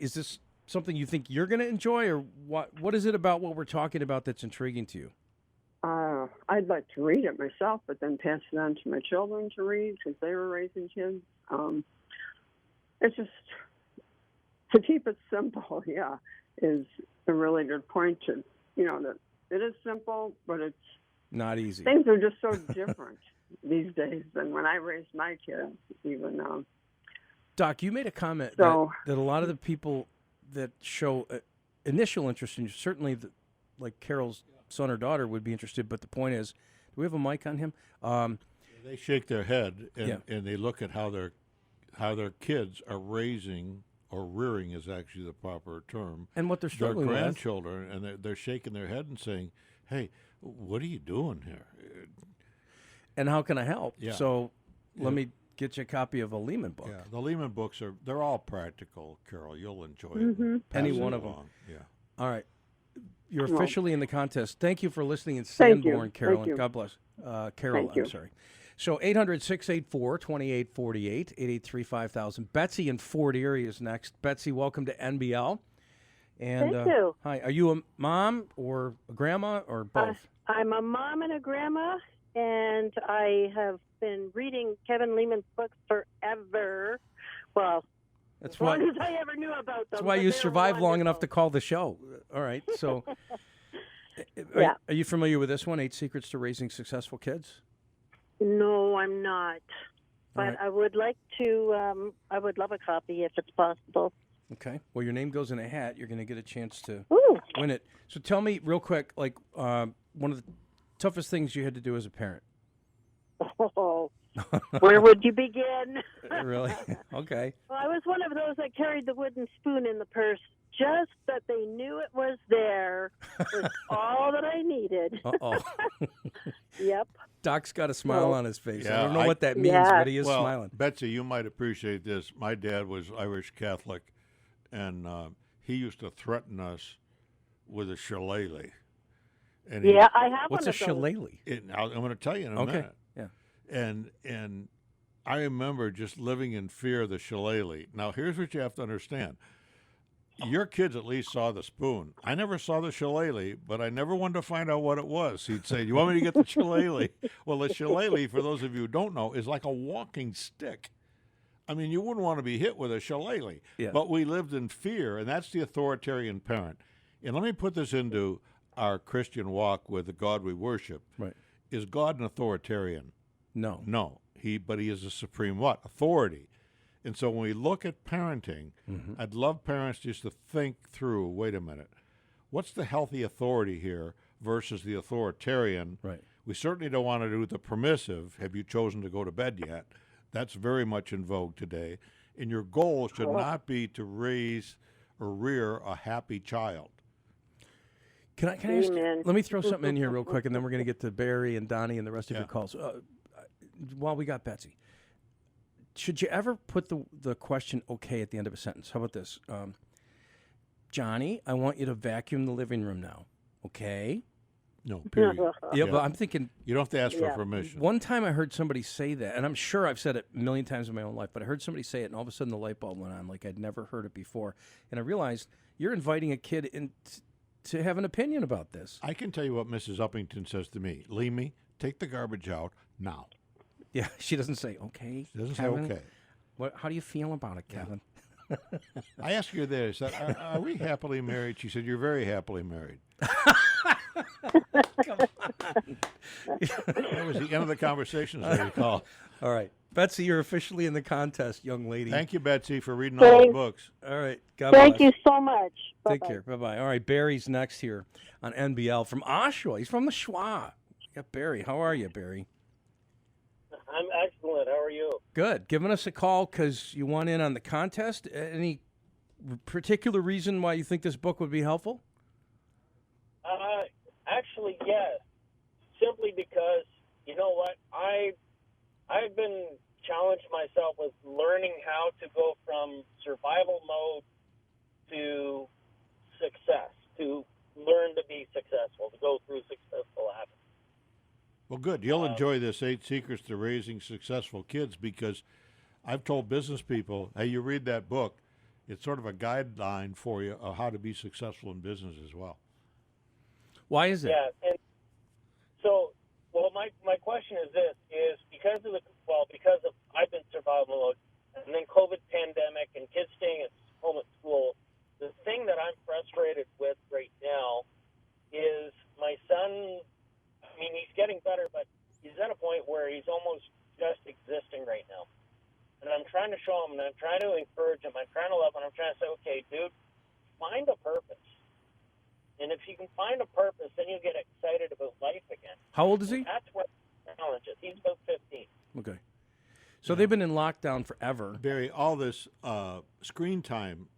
is this something you think you're going to enjoy, or what is it about what we're talking about that's intriguing to you? I'd like to read it myself, but then pass it on to my children to read because they were raising kids. It's just, to keep it simple, is a really good point to, that it is simple, but it's not easy. Things are just so different these days than when I raised my kids, even. Doc, you made a comment that a lot of the people that show initial interest in you, certainly like Carol's son or daughter would be interested, but the point is, do we have a mic on him? They shake their head and they look at how their kids are raising, or rearing is actually the proper term, and what they're struggling their grandchildren, and they're shaking their head and saying, "Hey, what are you doing here? And how can I help?" Yeah. So let me get you a copy of a Leman book. Yeah, the Leman books they're all practical, Carol. You'll enjoy it. Any one of them. Yeah. All right. You're officially in the contest. Thank you for listening in Sanborn, Carolyn. God bless. Carol, I'm sorry. So 800-684-2848, 883-5000. Betsy in Fort Erie is next. Betsy, welcome to NBL. And, Thank you. Hi. Are you a mom or a grandma or both? I'm a mom and a grandma, and I have been reading Kevin Leman's books forever. Well, as long as I ever knew about them. That's why you survived long enough to call the show. All right. So are you familiar with this one, 8 Secrets to Raising Successful Kids? No, I'm not. But right. I would like to, I would love a copy if it's possible. Okay. Well, your name goes in a hat. You're going to get a chance to win it. So tell me real quick, like one of the toughest things you had to do as a parent. Oh, where would you begin? Really? Okay. Well, I was one of those that carried the wooden spoon in the purse. Just that they knew it was there was all that I needed. Uh-oh. Yep. Doc's got a smile on his face. Yeah, I don't know what that means, but he is smiling. Betsy, you might appreciate this. My dad was Irish Catholic, and he used to threaten us with a shillelagh. And I have what's one a shillelagh? I'm going to tell you in a minute. Yeah. And I remember just living in fear of the shillelagh. Now, here's what you have to understand. Your kids at least saw the spoon. I never saw the shillelagh, but I never wanted to find out what it was. He'd say, "You want me to get the shillelagh?" Well, the shillelagh, for those of you who don't know, is like a walking stick. I mean, you wouldn't want to be hit with a shillelagh. Yeah. But we lived in fear, and that's the authoritarian parent. And let me put this into our Christian walk with the God we worship. Right. Is God an authoritarian? No. No. But he is a supreme what? Authority. And so when we look at parenting, I'd love parents just to think through, wait a minute, what's the healthy authority here versus the authoritarian, We certainly don't want to do the permissive, have you chosen to go to bed yet? That's very much in vogue today. And your goal should not be to raise or rear a happy child. Can I ask, let me throw something in here real quick, and then we're going to get to Barry and Donnie and the rest of your calls. While we got Betsy, should you ever put the question okay at the end of a sentence? How about this? Johnny, I want you to vacuum the living room now. Okay? No, period. Yeah, but I'm thinking... You don't have to ask for permission. One time I heard somebody say that, and I'm sure I've said it a million times in my own life, but I heard somebody say it, and all of a sudden the light bulb went on like I'd never heard it before. And I realized you're inviting a kid in to have an opinion about this. I can tell you what Mrs. Uppington says to me. Leman, take the garbage out now. Yeah, she doesn't say, okay, She doesn't Kevin, say okay. How do you feel about it, Kevin? I asked her there, I said, are we happily married? She said, you're very happily married. Come on. That was the end of the conversation, as I recall. All right. Betsy, you're officially in the contest, young lady. Thank you, Betsy, for reading all the books. All right. God Thank bless. you so much. Bye-bye. Take care. Bye-bye. All right, Barry's next here on NBL from Oshawa. He's from the Schwa. We got Barry. How are you, Barry? I'm excellent. How are you? Good. Giving us a call because you want in on the contest. Any particular reason why you think this book would be helpful? Actually, yes. Simply because, you know what, I've been challenged myself with learning how to go from survival mode to success, to learn to be successful, to go through successful habits. Well, good. You'll enjoy this 8 Secrets to Raising Successful Kids, because I've told business people, hey, you read that book, it's sort of a guideline for you of how to be successful in business as well. Why is it? Yeah, and so, well, my question is this, is because of I've been survival mode, and then COVID pandemic and kids staying at home at school, the thing that I'm frustrated with right now is my son, I mean, he's getting better, but he's at a point where he's almost just existing right now. And I'm trying to show him, and I'm trying to encourage him, I'm trying to love him, I'm trying to say, okay, dude, find a purpose. And if you can find a purpose, then you get excited about life again. How old is he? That's what the challenge is. He's about 15. Okay. So they've been in lockdown forever. Barry, all this screen time,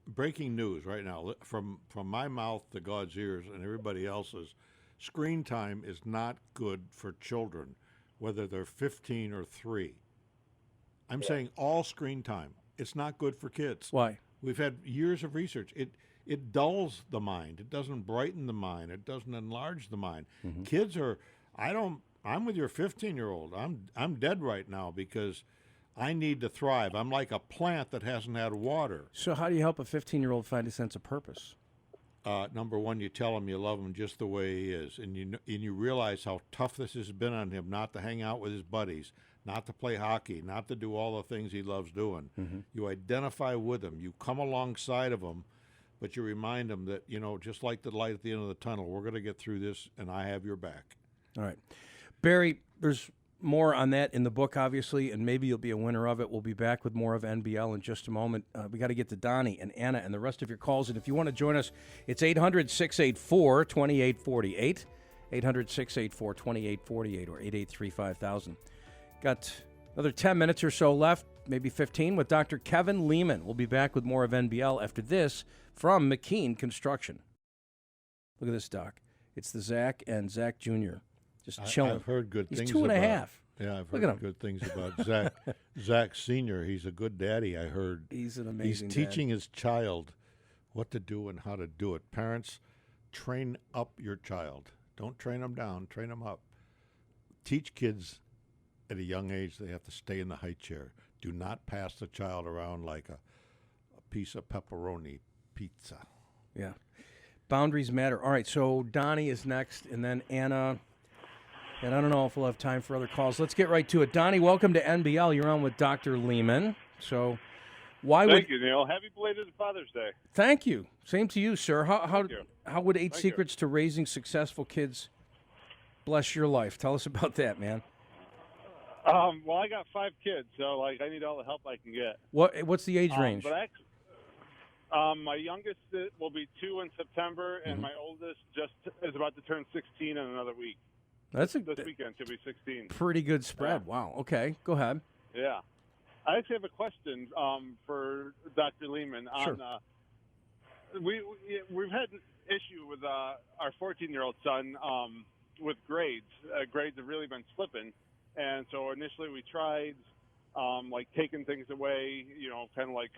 breaking news right now, from my mouth to God's ears and everybody else's, screen time is not good for children, whether they're 15 or 3. I'm saying all screen time. It's not good for kids. Why? We've had years of research. It dulls the mind. It doesn't brighten the mind. It doesn't enlarge the mind. Mm-hmm. Kids are. I'm with your 15-year-old. I'm dead right now because I need to thrive. I'm like a plant that hasn't had water. So how do you help a 15-year-old find a sense of purpose? Number one, you tell him you love him just the way he is, and you realize how tough this has been on him, not to hang out with his buddies, not to play hockey, not to do all the things he loves doing. Mm-hmm. You identify with him. You come alongside of him, but you remind him that, just like the light at the end of the tunnel, we're going to get through this, and I have your back. All right. Barry, there's more on that in the book, obviously, and maybe you'll be a winner of it. We'll be back with more of NBL in just a moment. We got to get to Donnie and Anna and the rest of your calls. And if you want to join us, it's 800-684-2848, 800-684-2848, or 883-5000. Got another 10 minutes or so left, maybe 15, with Dr. Kevin Leman. We'll be back with more of NBL after this from McKean Construction. Look at this, Doc. It's the Zach and Zach Jr. Just chilling. I've heard good things about. He's 2.5. Yeah, I've heard good things about Zach. Zach Sr., he's a good daddy, I heard. He's an amazing He's teaching his child what to do and how to do it. Parents, train up your child. Don't train them down, train them up. Teach kids at a young age they have to stay in the high chair. Do not pass the child around like a piece of pepperoni pizza. Yeah. Boundaries matter. All right, so Donnie is next, and then Anna. And I don't know if we'll have time for other calls. Let's get right to it. Donnie, welcome to NBL. You're on with Dr. Leman. So Thank you, Neil. Happy belated Father's Day. Thank you. Same to you, sir. How would 8 Secrets to Raising Successful Kids bless your life? Tell us about that, man. Well, I got 5 kids, so I need all the help I can get. What's the age range? My youngest will be 2 in September, and my oldest just is about to turn 16 in another week. That's this weekend should be 16. Pretty good spread. Yeah. Wow. Okay, go ahead. Yeah. I actually have a question for Dr. Leman. Sure. We've had an issue with our 14-year-old son with grades. Grades have really been slipping, and so initially we tried like taking things away, kind of like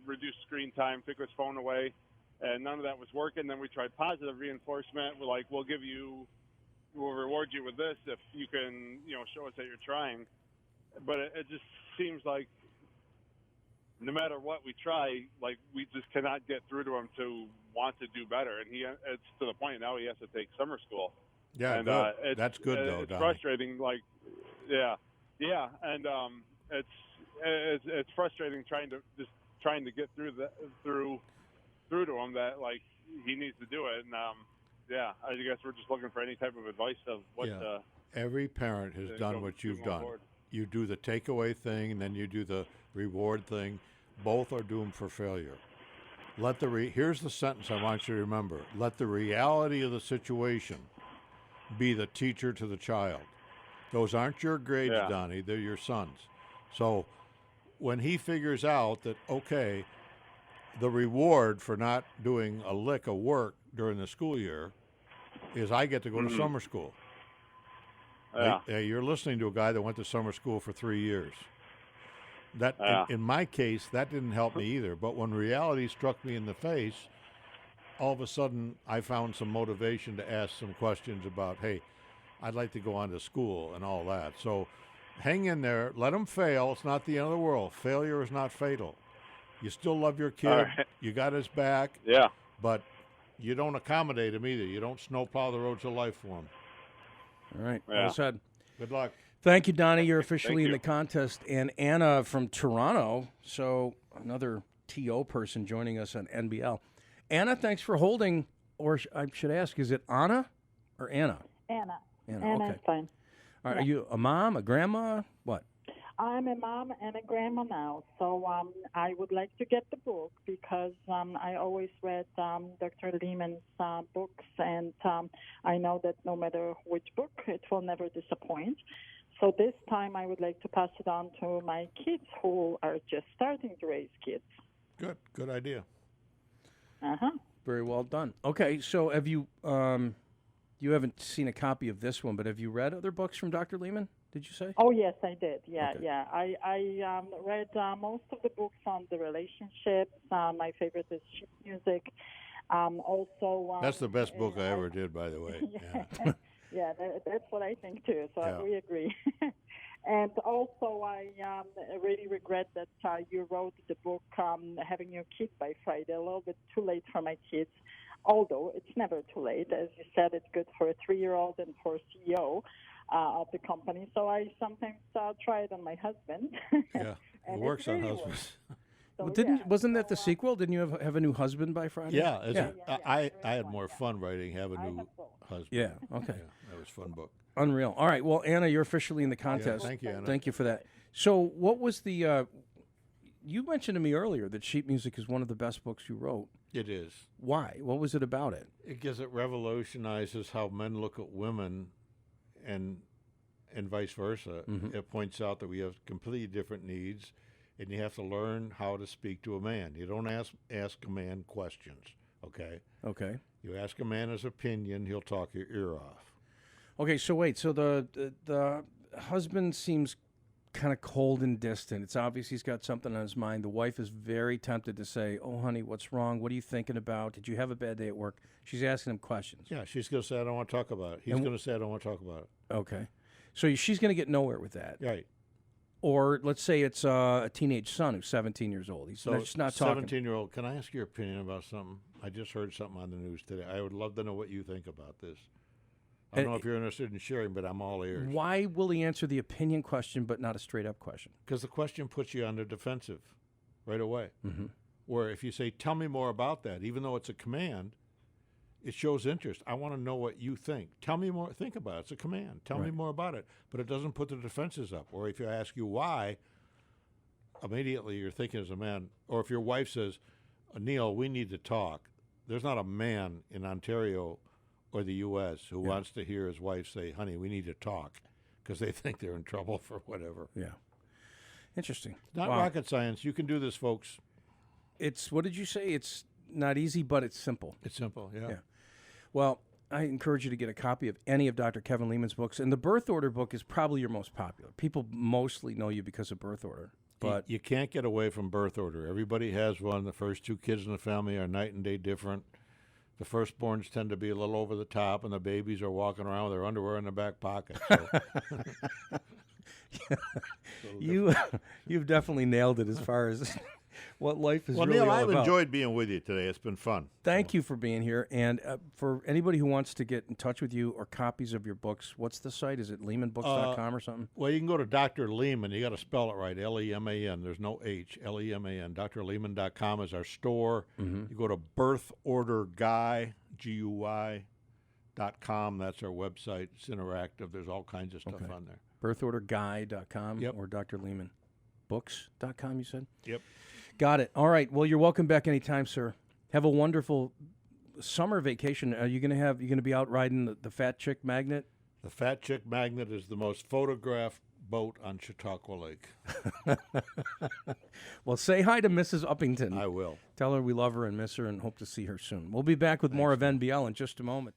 reduce screen time, take his phone away, and none of that was working. Then we tried positive reinforcement. We're like, we'll reward you with this if you can, show us that you're trying. But it just seems like no matter what we try, like we just cannot get through to him to want to do better. And it's to the point now he has to take summer school. Yeah, and, good. That's good though, It's Donnie. frustrating. Like, yeah, and it's frustrating trying to get through to him that like he needs to do it. And I guess we're just looking for any type of advice of what. Yeah. Every parent has done what you've done. You do the takeaway thing, and then you do the reward thing. Both are doomed for failure. Here's the sentence I want you to remember. Let the reality of the situation be the teacher to the child. Those aren't your grades, Donnie. They're your son's. So when he figures out that, okay, the reward for not doing a lick of work during the school year is I get to go to summer school. Yeah. You're listening to a guy that went to summer school for 3 years. That in my case, that didn't help me either. But when reality struck me in the face, all of a sudden I found some motivation to ask some questions about, hey, I'd like to go on to school and all that. So hang in there. Let him fail. It's not the end of the world. Failure is not fatal. You still love your kid. Right. You got his back. Yeah. But you don't accommodate him either. You don't snowplow the roads of life for him. All right. Yeah. Well said. Good luck. Thank you, Donnie. You're officially Thank in you. the contest. And Anna from Toronto, so another TO person joining us on NBL. Anna, thanks for holding, or I should ask, is it Anna or Anna? Anna. Anna, okay. Is fine. All right, are you a mom, a grandma, what? I'm a mom and a grandma now, so I would like to get the book because I always read Dr. Leman's books, and I know that no matter which book, it will never disappoint. So this time I would like to pass it on to my kids who are just starting to raise kids. Good idea. Uh-huh. Very well done. Okay, so have you, you haven't seen a copy of this one, but have you read other books from Dr. Leman, did you say? Oh, yes, I did. Yeah, Okay. yeah. I read most of the books on the relationships. My favorite is sheet music. Also, That's the best book I ever did, by the way. Yeah. Yeah, that's what I think too. So Yeah. we agree. And also, I really regret that you wrote the book "Having Your Kid by Friday." A little bit too late for my kids, although it's never too late. As you said, it's good for a 3-year-old and for a CEO of the company. So I sometimes try it on my husband. Yeah, And it works on really husbands. So, Well, wasn't that the so, sequel? Didn't you have a new husband by Friday? Yeah, I very had fun, more yeah. fun writing Have a I New have both. Husband. Yeah, okay. Yeah, that was a fun book. Unreal. All right, well, Anna, you're officially in the contest. thank you, Anna. Thank you for that. So what was the, you mentioned to me earlier that sheet music is one of the best books you wrote. It is. Why? What was it about it? Because it revolutionizes how men look at women and vice versa. Mhm. It points out that we have completely different needs, and you have to learn how to speak to a man. You don't ask a man questions, okay? Okay. You ask a man his opinion, he'll talk your ear off. Okay, so wait, so the husband seems kind of cold and distant. It's obvious he's got something on his mind. The wife is very tempted to say, "Oh, honey, what's wrong? What are you thinking about? Did you have a bad day at work?" She's asking him questions. Yeah, she's going to say, I don't want to talk about it. He's going to say, I don't want to talk about it. Okay. So she's going to get nowhere with that. Right. Or let's say it's a teenage son who's 17 years old. He's just not talking. 17-year-old, can I ask your opinion about something? I just heard something on the news today. I would love to know what you think about this. I don't know if you're interested in sharing, but I'm all ears. Why will he answer the opinion question but not a straight-up question? Because the question puts you on the defensive right away. Mm-hmm. Where if you say, tell me more about that, even though it's a command, it shows interest. I want to know what you think. Tell me more. Think about it. It's a command. Tell me more about it. But it doesn't put the defenses up. Or if I ask you why, immediately you're thinking as a man. Or if your wife says, Neil, we need to talk. There's not a man in Ontario or the U.S. who wants to hear his wife say, honey, we need to talk, because they think they're in trouble for whatever. Yeah. Interesting. Not rocket science. You can do this, folks. It's, what did you say? It's not easy, but it's simple. It's simple, yeah. Well, I encourage you to get a copy of any of Dr. Kevin Leman's books. And the Birth Order book is probably your most popular. People mostly know you because of Birth Order. But you can't get away from Birth Order. Everybody has one. The first 2 kids in the family are night and day different. The firstborns tend to be a little over the top, and the babies are walking around with their underwear in their back pocket. So. You've definitely nailed it as far as what life is really Neil, all I've about. enjoyed being with you today. It's been fun. Thank you for being here. And for anybody who wants to get in touch with you or copies of your books, what's the site? Is it lemanbooks.com or something? Well, you can go to Dr. Leman. You got to spell it right, Leman. There's no H, Leman. drleman.com is our store. You go to birthorderguy, GUY.com. That's our website. It's interactive. There's all kinds of stuff on there. Birthorderguy.com or drlemanbooks.com, you said? Yep. Got it. All right. Well, you're welcome back anytime, sir. Have a wonderful summer vacation. Are you going to be out riding the Fat Chick Magnet? The Fat Chick Magnet is the most photographed boat on Chautauqua Lake. Well, say hi to Mrs. Uppington. I will. Tell her we love her and miss her and hope to see her soon. We'll be back with more of NBL in just a moment.